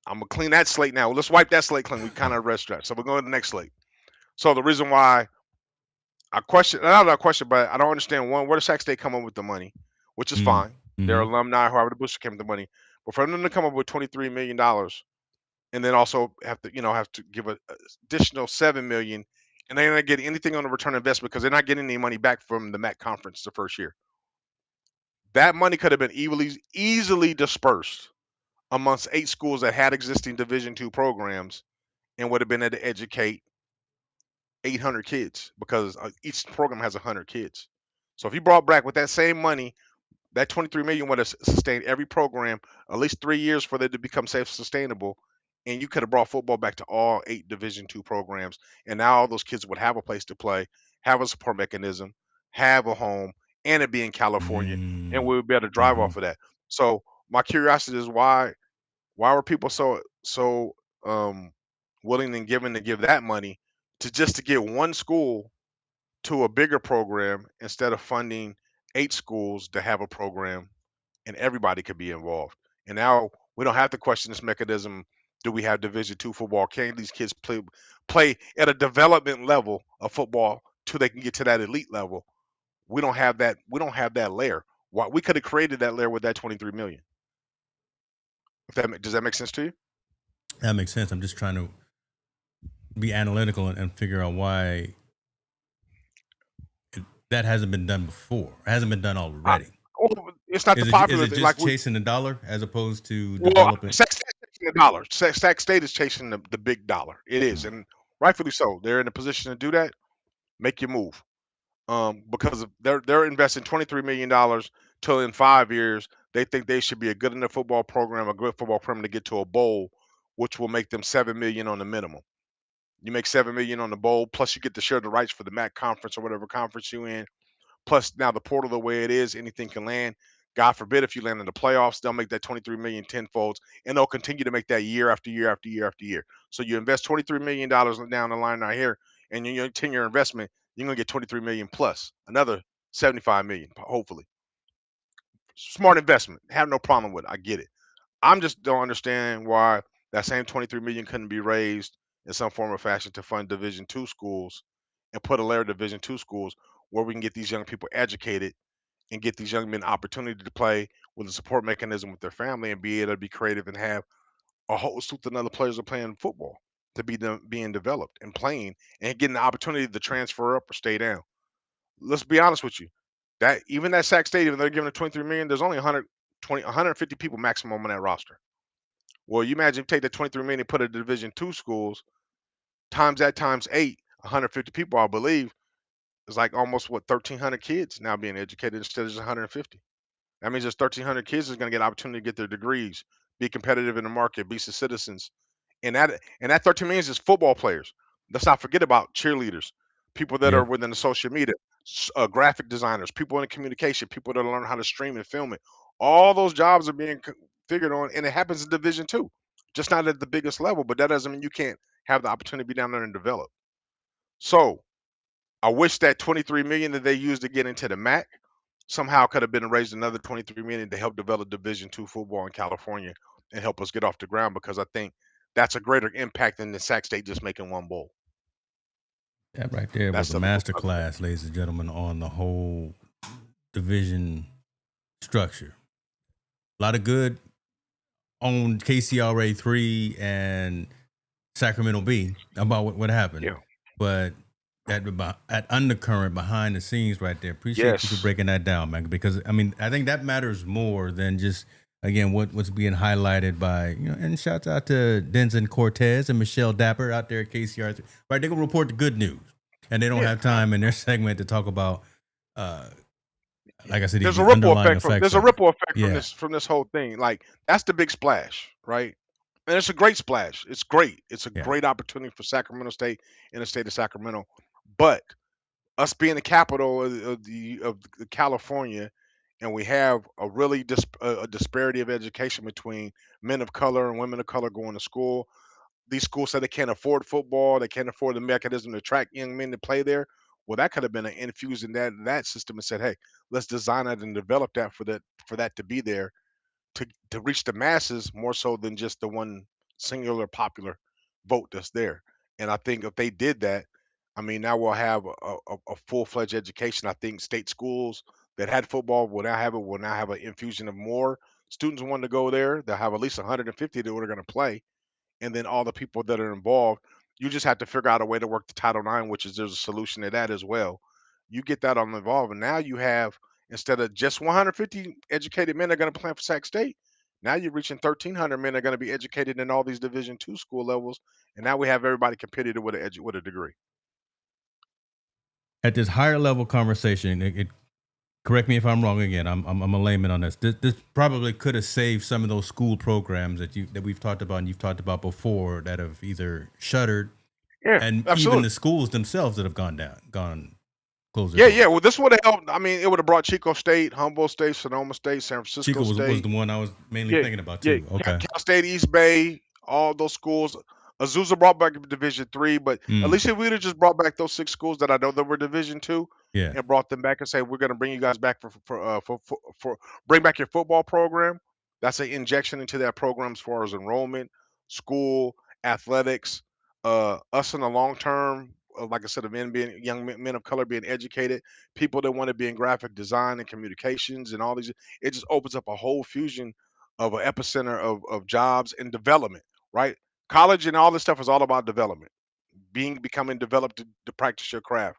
I'm gonna clean that slate now. Let's wipe that slate clean. We kind of rest that. So we're going to the next slate. So the reason why I question, not that I question, but I don't understand one, where does Sac State come up with the money, which is Mm. fine. Their Hmm. alumni, Harvard Booster came with the money, but for them to come up with $23 million and then also have to give a additional 7 million, and they're not getting anything on the return on investment because they're not getting any money back from the MAC conference the first year. That money could have been easily dispersed amongst 8 schools that had existing Division II programs and would have been able to educate 800 kids because each program has 100 kids. So if you brought back with that same money, that 23 million would have sustained every program at least 3 years for them to become self-sustainable, and you could have brought football back to all 8 Division II programs, and now all those kids would have a place to play, have a support mechanism, have a home, and it be in California, and Mm. we would be able to drive Hmm. off of that. So my curiosity is why were people so um willing and giving to give that money to get one school to a bigger program instead of funding 8 schools to have a program and everybody could be involved. And now we don't have to question this mechanism. Do we have Division II football? Can these kids play at a development level of football till they can get to that elite level? We don't have that. We don't have that layer. Why we could have created that layer with that 23 million. If does that make sense to you? That makes sense. I'm just trying to be analytical and figure out why that hasn't been done before. It hasn't been done I, already. well, it's not the Is popular it thing. just Like we, chasing the dollar as opposed to well, developing? Sac State is chasing the dollar. Sac State is chasing the big dollar. It is, Mm. and rightfully so. They're in a position to do that. Make your move. Because they're investing $23 million till in 5 years they think they should be a good enough football program, a good football program to get to a bowl, which will make them 7 million on the minimum. You make 7 million on the bowl, plus you get to share the rights for the MAC conference or whatever conference you in. Plus now the portal the way it is, anything can land. God forbid if you land in the playoffs, they'll make that 23 million tenfolds, and they'll continue to make that year after year after year after year. So you invest $23 million down the line right here, and in your 10-year investment, you're gonna get 23 million plus another 75 million, hopefully. Smart investment. Have no problem with it. I get it. I'm just don't understand why that same 23 million couldn't be raised in some form or fashion to fund Division II schools and put a layer of Division II schools where we can get these young people educated and get these young men opportunity to play with a support mechanism with their family and be able to be creative and have a whole suit of other players are playing football to be being developed and playing and getting the opportunity to transfer up or stay down. Let's be honest with you. That even that Sac Stadium, they're giving it 23 million. There's only 150 people maximum on that roster. Well, you imagine if you take the 23 million and put it in Division II schools, times that times eight, 150 people, I believe, is like almost what 1,300 kids now being educated instead of just 150. That means there's 1,300 kids that's going to get opportunity to get their degrees, be competitive in the market, be citizens, and that 13 million is just football players. Let's not forget about cheerleaders, people that are Yep. within the social media, graphic designers, people in the communication, people that learn how to stream and film it. All those jobs are being figured on, and it happens in Division II, just not at the biggest level. But that doesn't mean you can't have the opportunity to be down there and develop. So I wish that 23 million that they used to get into the MAC somehow could have been raised another 23 million to help develop Division II football in California and help us get off the ground because I think that's a greater impact than the Sac State just making one bowl. That right there was That's a the other master part. class, ladies and gentlemen, on the whole division structure. A lot of good on KCRA 3 and Sacramento B about what happened. Yeah. But that undercurrent behind the scenes right there, appreciate you for Yes. breaking that down, man. Because I mean, I think that matters more than just again what's being highlighted by And shouts out to Denzen Cortez and Michelle Dapper out there at KCR3. Right, they're gonna report the good news, and they don't Yeah. have time in their segment to talk about, uh, like I said, There's a the ripple underlying effect from effects there's a of it. ripple effect Yeah, from this whole thing. Like that's the big splash, right? And it's a great splash. It's great. It's a yeah, great opportunity for Sacramento State and the state of Sacramento. But us being the capital of California, and we have a really a disparity of education between men of color and women of color going to school. These schools say they can't afford football, they can't afford the mechanism to attract young men to play there. Well, that could have been an infused in that system and said, hey, let's design it and develop that for that to be there to reach the masses more so than just the one singular popular vote that's there. And I think if they did that, I mean, now we'll have a full fledged education. I think state schools that had football will now have an infusion of more students wanting to go there. They'll have at least 150 that are going to play, and then all the people that are involved. You just have to figure out a way to work the Title IX, which is there's a solution to that as well. You get that on involved, and now you have instead of just 150 educated men that are going to play for Sac State, now you're reaching 1,300 men that are going to be educated in all these Division two school levels, and now we have everybody competing with with a degree. At this higher level conversation, correct me if I'm wrong again. I'm a layman on this. This probably could have saved some of those school programs that we've talked about and you've talked about before that have either shuttered, Yeah, and even absolutely. the schools themselves that have gone closed their Yeah, yeah. doors. Well, this would have helped. I mean, it would have brought Chico State, Humboldt State, Sonoma State, San Francisco Chico was State. the one I was mainly Yeah, thinking about yeah. too. Cal, Okay. Cal State, East Bay, all those schools. Azusa brought back Division three, but at Mm, least if we'd have just brought back those six schools that I know that were Division two, yeah. and brought them back and say we're going to bring you guys back for bring back your football program. That's an injection into that program as far as enrollment, school, athletics, us in the long term. Like I said, of men being men of color being educated, people that want to be in graphic design and communications and all these. It just opens up a whole fusion of an epicenter of jobs and development, right? College and all this stuff is all about development, becoming developed to practice your craft.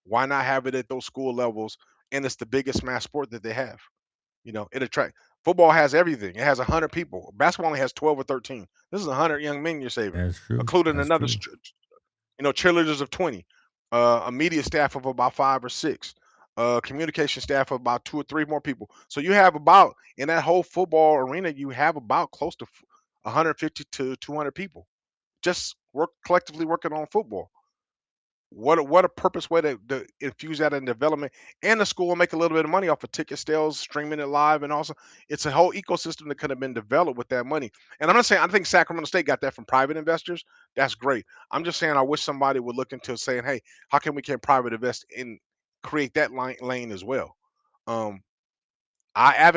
Why not have it at those school levels? And it's the biggest mass sport that they have. It attract football has everything. It has 100 people. Basketball only has 12 or 13. This is 100 young men you're saving, That's true. including That's another true. cheerleaders of 20, a media staff of about 5 or 6, communication staff of about 2 or 3 more people. So you have about in that whole football arena, you have about close to 150 to 200 people just work collectively working on football. What a purpose way to infuse that in development, and the school will make a little bit of money off of ticket sales, streaming it live, and also it's a whole ecosystem that could have been developed with that money. And I'm not saying I think Sacramento State got that from private investors. That's great. I'm just saying I wish somebody would look into saying, hey, how can we can private invest and create that lane as well. Um, I've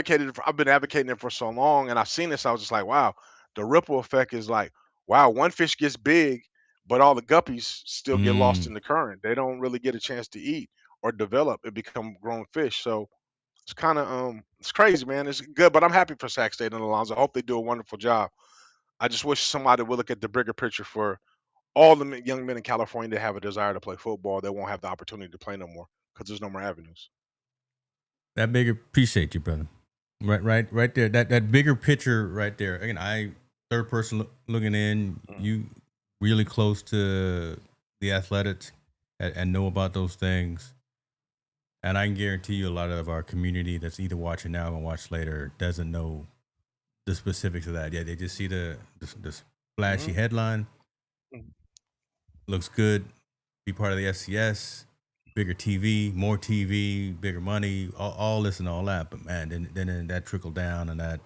been advocating it for so long, and I've seen this. I was just like, wow, the ripple effect is like, wow, one fish gets big, but all the guppies still get lost Mm. in the current. They don't really get a chance to eat or develop and become grown fish. So it's kind of it's crazy, man. It's good, but I'm happy for Sac State and Alonzo. I hope they do a wonderful job. I just wish somebody would look at the bigger picture for all the young men in California that have a desire to play football. They won't have the opportunity to play no more because there's no more avenues. That bigger appreciate you, brother. Right there. That bigger picture right there. Again, I third person looking in. Mm, You really close to the athletics and know about those things. And I can guarantee you, a lot of our community that's either watching now or watch later doesn't know the specifics of that. Yeah, they just see the flashy mhm, headline. mm, Looks good. Be part of the FCS. Bigger TV, more TV, bigger money, all this and all that. But man, then that trickled down and that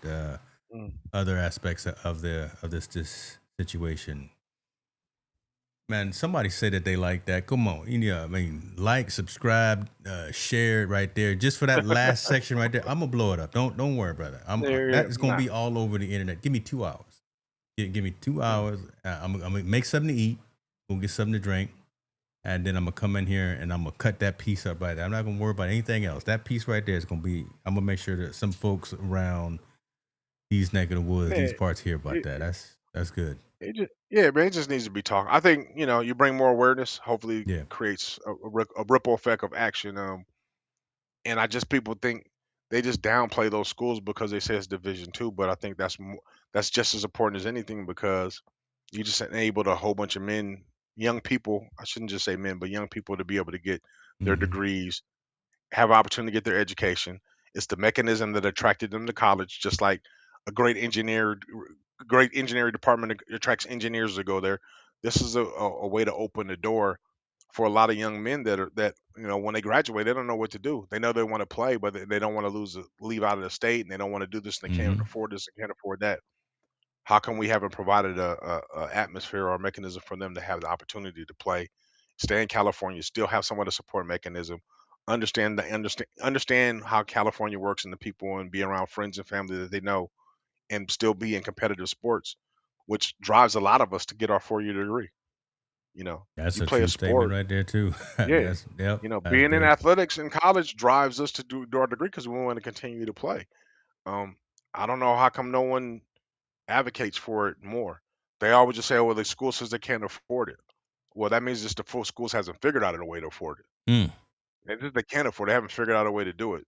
mm. other aspects of this situation. Man, somebody said that they like that. Come on, I mean, like, subscribe, share it right there, just for that last section right there. I'm gonna blow it up. Don't worry, brother. There, That is gonna nah. be all over the internet. Give me 2 hours. Give me two Mm. hours. I'm gonna make something to eat. Go get something to drink, and then I'm gonna come in here and I'm gonna cut that piece up right there. I'm not gonna worry about anything else. That piece right there is gonna be. I'm gonna make sure that some folks around these neck of the woods, these Man, parts, hear about it, that. That's good. yeah, man, it just needs to be talked. I think you bring more awareness. Hopefully, Yeah. creates a ripple effect of action. And I just people think they just downplay those schools because they say it's Division two, but I think that's just as important as anything because you just enabled a whole bunch of men, young people. I shouldn't just say men, but young people to be able to get their Hmm. degrees, have an opportunity to get their education. It's the mechanism that attracted them to college, just like a great engineering department attracts engineers to go there. This is a way to open the door for a lot of young men that when they graduate, they don't know what to do. They know they want to play, but they don't want to leave out of the state, and they don't want to do this, and they can't Hmm. afford this, and can't afford that. How come we haven't provided a atmosphere or a mechanism for them to have the opportunity to play stay in California, still have somewhat of a support mechanism, understand how California works and the people, and be around friends and family that they know, and still be in competitive sports, which drives a lot of us to get our 4-year degree. You know, That's you a play a true statement sport, right there too. yeah. That's yep. You know, That's being in very athletics in college drives us to do our degree because we want to continue to play. Um, I don't know how come no one advocates for it more. They always just say, "Oh, well, the school says they can't afford it." Well, that means just the full schools hasn't figured out a way to afford it. mm, It's just they can't afford it. They haven't figured out a way to do it.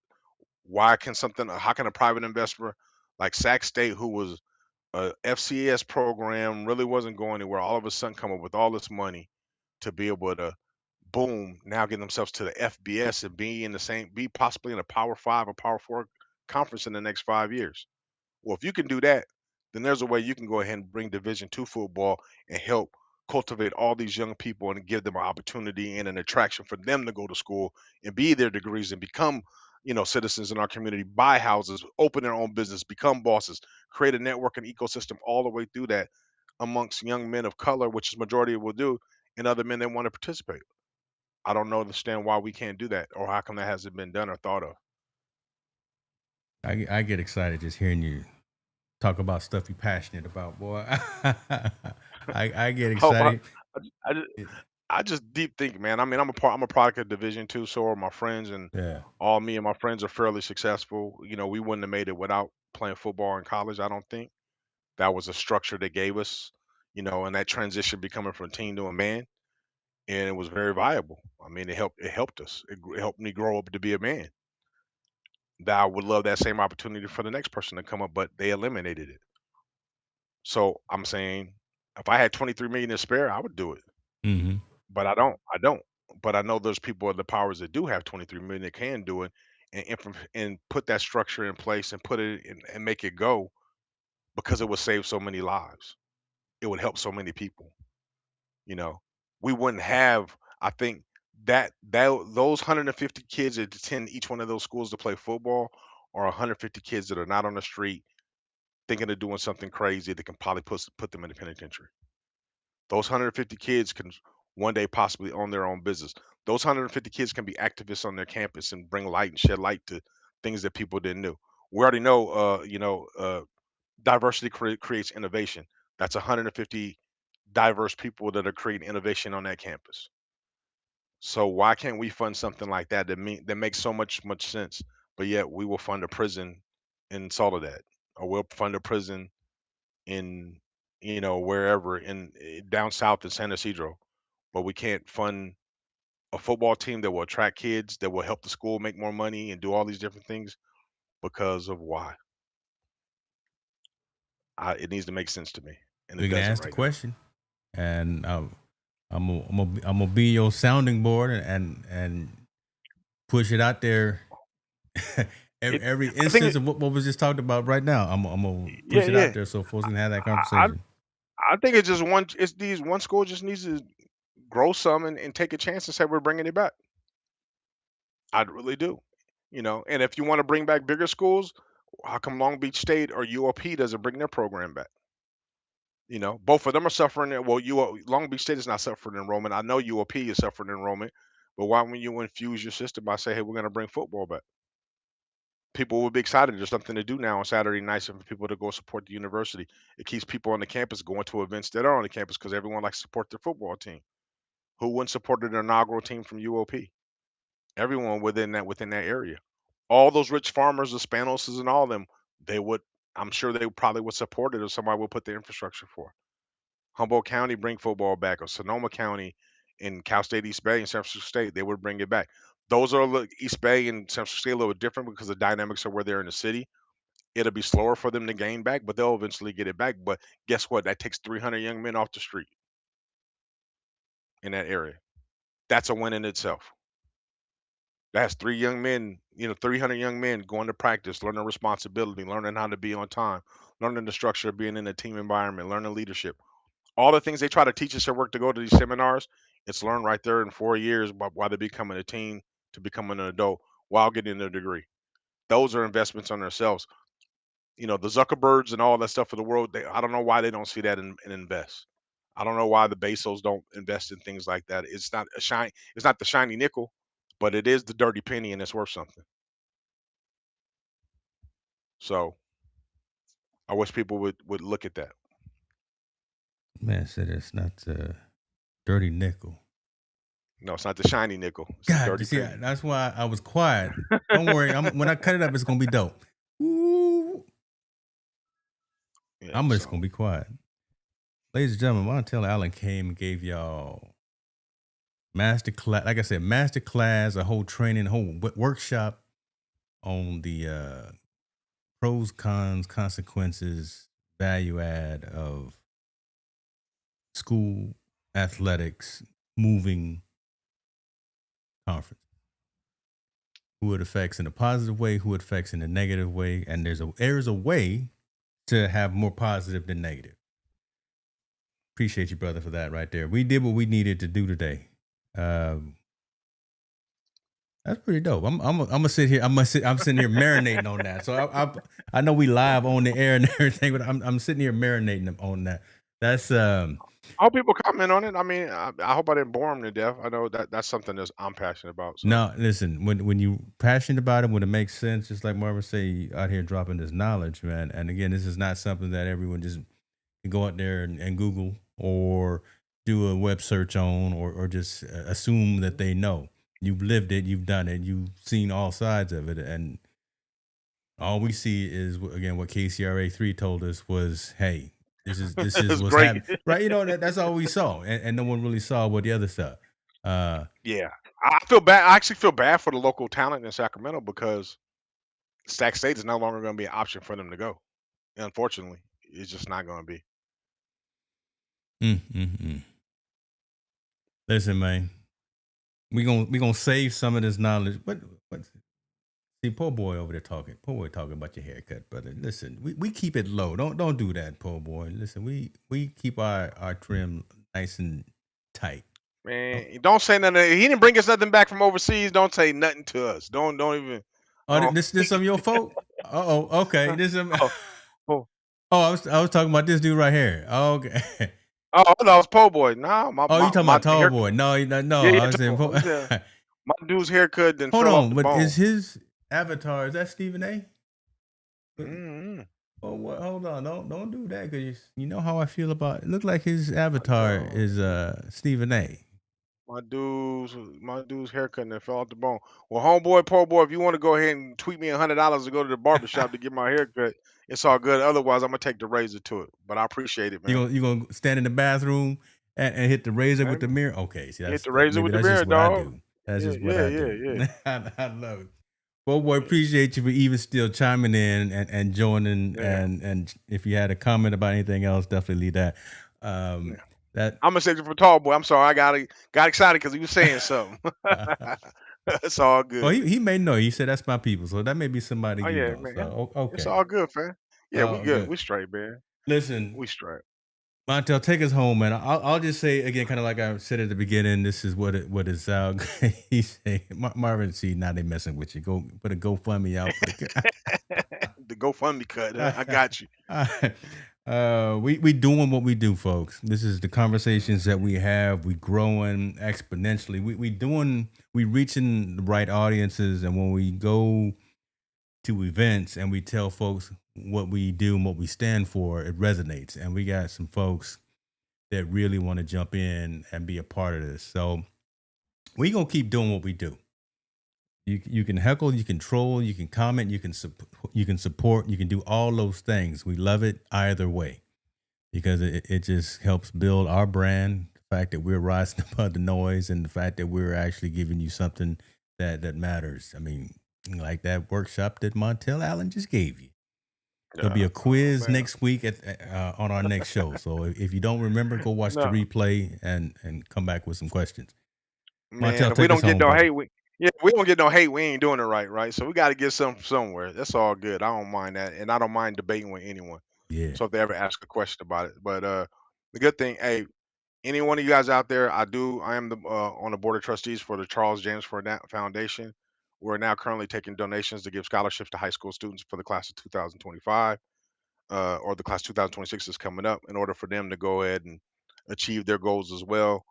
Why can something? How can a private investor like Sac State, who was a FCS program, really wasn't going anywhere, all of a sudden come up with all this money to be able to boom, now get themselves to the FBS and be possibly in a Power Five or Power Four conference in the next 5 years? Well, if you can do that, then there's a way you can go ahead and bring Division two football and help cultivate all these young people and give them an opportunity and an attraction for them to go to school and be their degrees and become, citizens in our community, buy houses, open their own business, become bosses, create a network and ecosystem all the way through that amongst young men of color, which is majority will do, and other men that want to participate. I don't know understand why we can't do that or how come that hasn't been done or thought of. I get excited just hearing you talk about stuff you're passionate about, boy. I get Oh, I, excited. I, just, It- I just deep think, man. I mean, I'm a product of Division two, so are my friends, and yeah. all me and my friends are fairly successful. We wouldn't have made it without playing football in college. I don't think that was a structure they gave us, and that transition becoming from teen to a man, and it was very viable. I mean, it helped us. It helped me grow up to be a man. That I would love that same opportunity for the next person to come up, but they eliminated it. So I'm saying, if I had 23 million to spare, I would do it. Hmm. But I don't. I don't. But I know there's people in the powers that do have 23 million that can do it, and put that structure in place and put it in and make it go, because it would save so many lives. It would help so many people. You know, we wouldn't have. I think that those 150 kids that attend each one of those schools to play football are 150 kids that are not on the street thinking of doing something crazy that can probably put them in the penitentiary. Those 150 kids can one day possibly own their own business. Those 150 kids can be activists on their campus and bring light and shed light to things that people didn't know. We already know, diversity creates innovation. That's 150 diverse people that are creating innovation on that campus. So why can't we fund something like that that makes so much sense, but yet we will fund a prison in Soledad, or we'll fund a prison in, wherever in down south in San Isidro, but we can't fund a football team that will attract kids, that will help the school make more money and do all these different things because of why. It needs to make sense to me, and it We can doesn't ask the right now. question, and I'm gonna be your sounding board and push it out there. It, Every I think, instance of what was just talked about right now, I'm gonna yeah, push it yeah. out there so folks can have that I, I conversation. I think it's just one. It's these one school just needs to grow some and take a chance and say we're bringing it back. I really do. And if you want to bring back bigger schools, how come Long Beach State or UOP doesn't bring their program back? Both of them are suffering. Well, Long Beach State is not suffering enrollment. I know UOP is suffering enrollment, but why wouldn't you infuse your system by saying, "Hey, we're going to bring football back"? People would be excited. There's something to do now on Saturday nights and for people to go support the university. It keeps people on the campus going to events that are on the campus because everyone likes to support their football team. Who wouldn't support an inaugural team from UOP? Everyone within that area. All those rich farmers, the Spanoses and all of them, they would. I'm sure they probably would support it if somebody would put the infrastructure for. Humboldt County bring football back, or Sonoma County in Cal State East Bay and San Francisco State, they would bring it back. Those are East Bay and San Francisco State a little different because the dynamics are where they're in the city. It'll be slower for them to gain back, but they'll eventually get it back. But guess what? That takes 300 young men off the street in that area. That's a win in itself. That's 300 young men going to practice, learning responsibility, learning how to be on time, learning the structure of being in a team environment, learning leadership. All the things they try to teach us at work to go to these seminars, it's learned right there in 4 years while they're becoming a teen to becoming an adult while getting their degree. Those are investments on themselves. The Zuckerbergs and all that stuff of the world, I don't know why they don't see that and invest. I don't know why the Bezos don't invest in things like that. It's not the shiny nickel, but it is the dirty penny and it's worth something. So I wish people would look at that. Man said it's not dirty nickel. No, it's not the shiny nickel. It's the God, you dirty see, penny. that's why I was quiet. Don't worry, when I cut it up, it's gonna be dope. Ooh, Yeah. I'm just So gonna be quiet. Ladies and gentlemen, Montel Allen came and gave y'all master class. Like I said, master class, a whole training, a whole workshop on the pros, cons, consequences, value add of school athletics, moving conference. Who it affects in a positive way, who it affects in a negative way, and there's a way to have more positive than negative. Appreciate you, brother, for that right there. We did what we needed to do today. Um, that's pretty dope. I'm gonna sit here. I'm sitting here marinating on that. So I know we live on the air and everything, but I'm sitting here marinating on that. That's I hope people comment on it. I mean, I hope I didn't bore them to death. I know that's something that I'm passionate about. So no, listen, when you passionate about it, when it makes sense, just like Marvin say, out here dropping this knowledge, man. And again, this is not something that everyone just can go out there and Google or do a web search on or just assume that they know. You've lived it, you've done it, you've seen all sides of it, and all we see is again what KCRA 3 told us was, hey, this is it's what's great. happening, right? You know that's all we saw, and no one really saw what the other stuff. Uh, Yeah, I feel bad. I actually feel bad for the local talent in Sacramento because Sac State is no longer going to be an option for them to go. Unfortunately, it's just not going to be. mm, mm, mm. Listen, man, we gonna save some of this knowledge. What see, poor boy over there talking. Poor boy talking about your haircut, brother. Listen, we keep it low. Don't do that, poor boy. Listen, we keep our trim nice and tight. Oh, Man, don't say nothing. He didn't bring us nothing back from overseas. Don't say nothing to us. Don't even. Oh, this some of your folk? Oh, okay. This some. oh, oh, Oh, I was talking about this dude right here. Oh, okay. oh, no, it's po' boy. Nah, Oh, you talking my about tall hair. boy? No, no. Yeah, yeah, I was saying. yeah. My dude's haircut then Hold fell off on, the but bone. is his avatar? Is that Stephen A? Mm-hmm. Oh, what? Hold on, don't do that because you know how I feel about it. Look like his avatar No, is Stephen A. my dude's haircut and fell off the bone. Well, homeboy, poor boy, if you want to go ahead and tweet me $100 to go to the barber shop to get my haircut, it's all good. Otherwise, I'm gonna take the razor to it. But I appreciate it, man. You gonna stand in the bathroom and hit the razor with the Man, mirror? Okay, see hit that's the razor maybe with the that's mirror, just what I dog. do. That's Yeah, just what yeah, I yeah, do. yeah. I love it. Well, boy, Yeah, appreciate you for even still chiming in and joining. yeah, And if you had a comment about anything else, definitely leave that. yeah. That I'm gonna say it for tall boy. I'm sorry, I got excited because he was saying something. It's all well, good. he may know. He said that's my people, so that may be somebody Oh you yeah, know. man. So It's okay, all good, fam. Yeah, we good. good. We straight, man. Listen, We straight. Montel, take us home, man. I'll just say again, kind of like I said at the beginning. This is what it's out. He say Marvin, see now they messing with you. Go put a GoFundMe out for the. The GoFundMe cut, huh? I got you. We doing what we do, folks. This is the conversations that we have. We growing exponentially. We reaching the right audiences, and when we go to events and we tell folks what we do and what we stand for, it resonates. And we got some folks that really want to jump in and be a part of this. So we gonna keep doing what we do. You can heckle, you can troll, you can comment, you can support, you can do all those things. We love it either way because it just helps build our brand. The fact that we're rising above the noise and the fact that we're actually giving you something that matters. I mean, like that workshop that Montel Allen just gave you. There'll be Yeah. a Oh quiz man. next week on our next show. So if you don't remember, go watch the No, replay and come back with some questions. man. Montel, If we take us don't get home, no brother. hate, we don't get no hate. We ain't doing it right, right? So we got to get some somewhere. That's all good. I don't mind that, and I don't mind debating with anyone. Yeah. So if they ever ask a question about it, but the good thing, hey, any one of you guys out there, I am the on the board of trustees for the Charles James Foundation. We're now currently taking donations to give scholarships to high school students for the class of 2025, or the class 2026 is coming up, in order for them to go ahead and achieve their goals as well.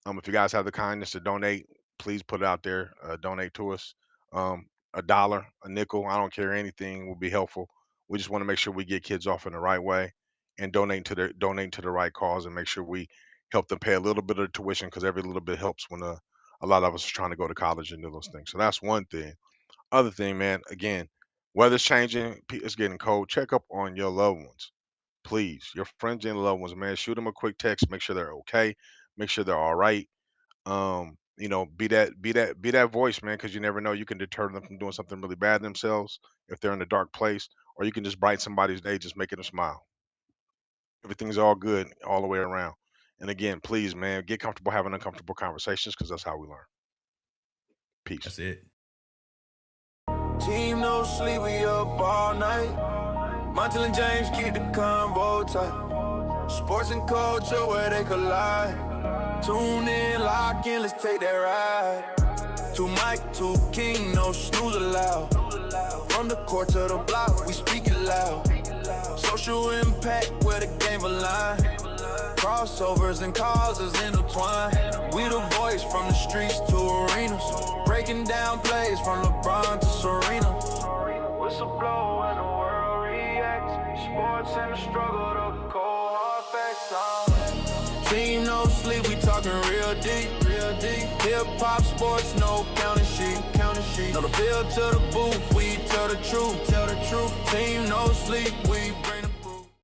If you guys have the kindness to donate, please put it out there. Donate to us. A dollar, a nickel, I don't care, anything will be helpful. We just want to make sure we get kids off in the right way and donate to the right cause and make sure we help them pay a little bit of tuition because every little bit helps when a lot of us are trying to go to college and do those things. So that's one thing. Other thing, man, again, weather's changing, it's getting cold. Check up on your loved ones, please. Your friends and loved ones, man. Shoot them a quick text, make sure they're okay, make sure they're all right. Be that voice, man, because you never know. You can deter them from doing something really bad themselves if they're in a dark place, or you can just brighten somebody's day, just making them smile. Everything's all good all the way around. And again, please, man, get comfortable having uncomfortable conversations because that's how we learn. Peace. That's it. Team no sleep, we up all night. Montel and James keep the convo tight. Sports and culture where they collide. Tune in, lock in, let's take that ride. To Mike, to King, no snooze allowed. From the court to the block, we speak it loud. Social impact where the game align. Crossovers and causes intertwine. We the voice from the streets to arenas. Breaking down plays from LeBron to Serena. Whistle blow when the world reacts. Sports and the struggle, the cold hard facts. Team no sleep, we talking real deep, real deep. Hip hop, sports, no counting sheet, counting sheet. No the field to the booth, we tell the truth, tell the truth. Team no sleep, we bring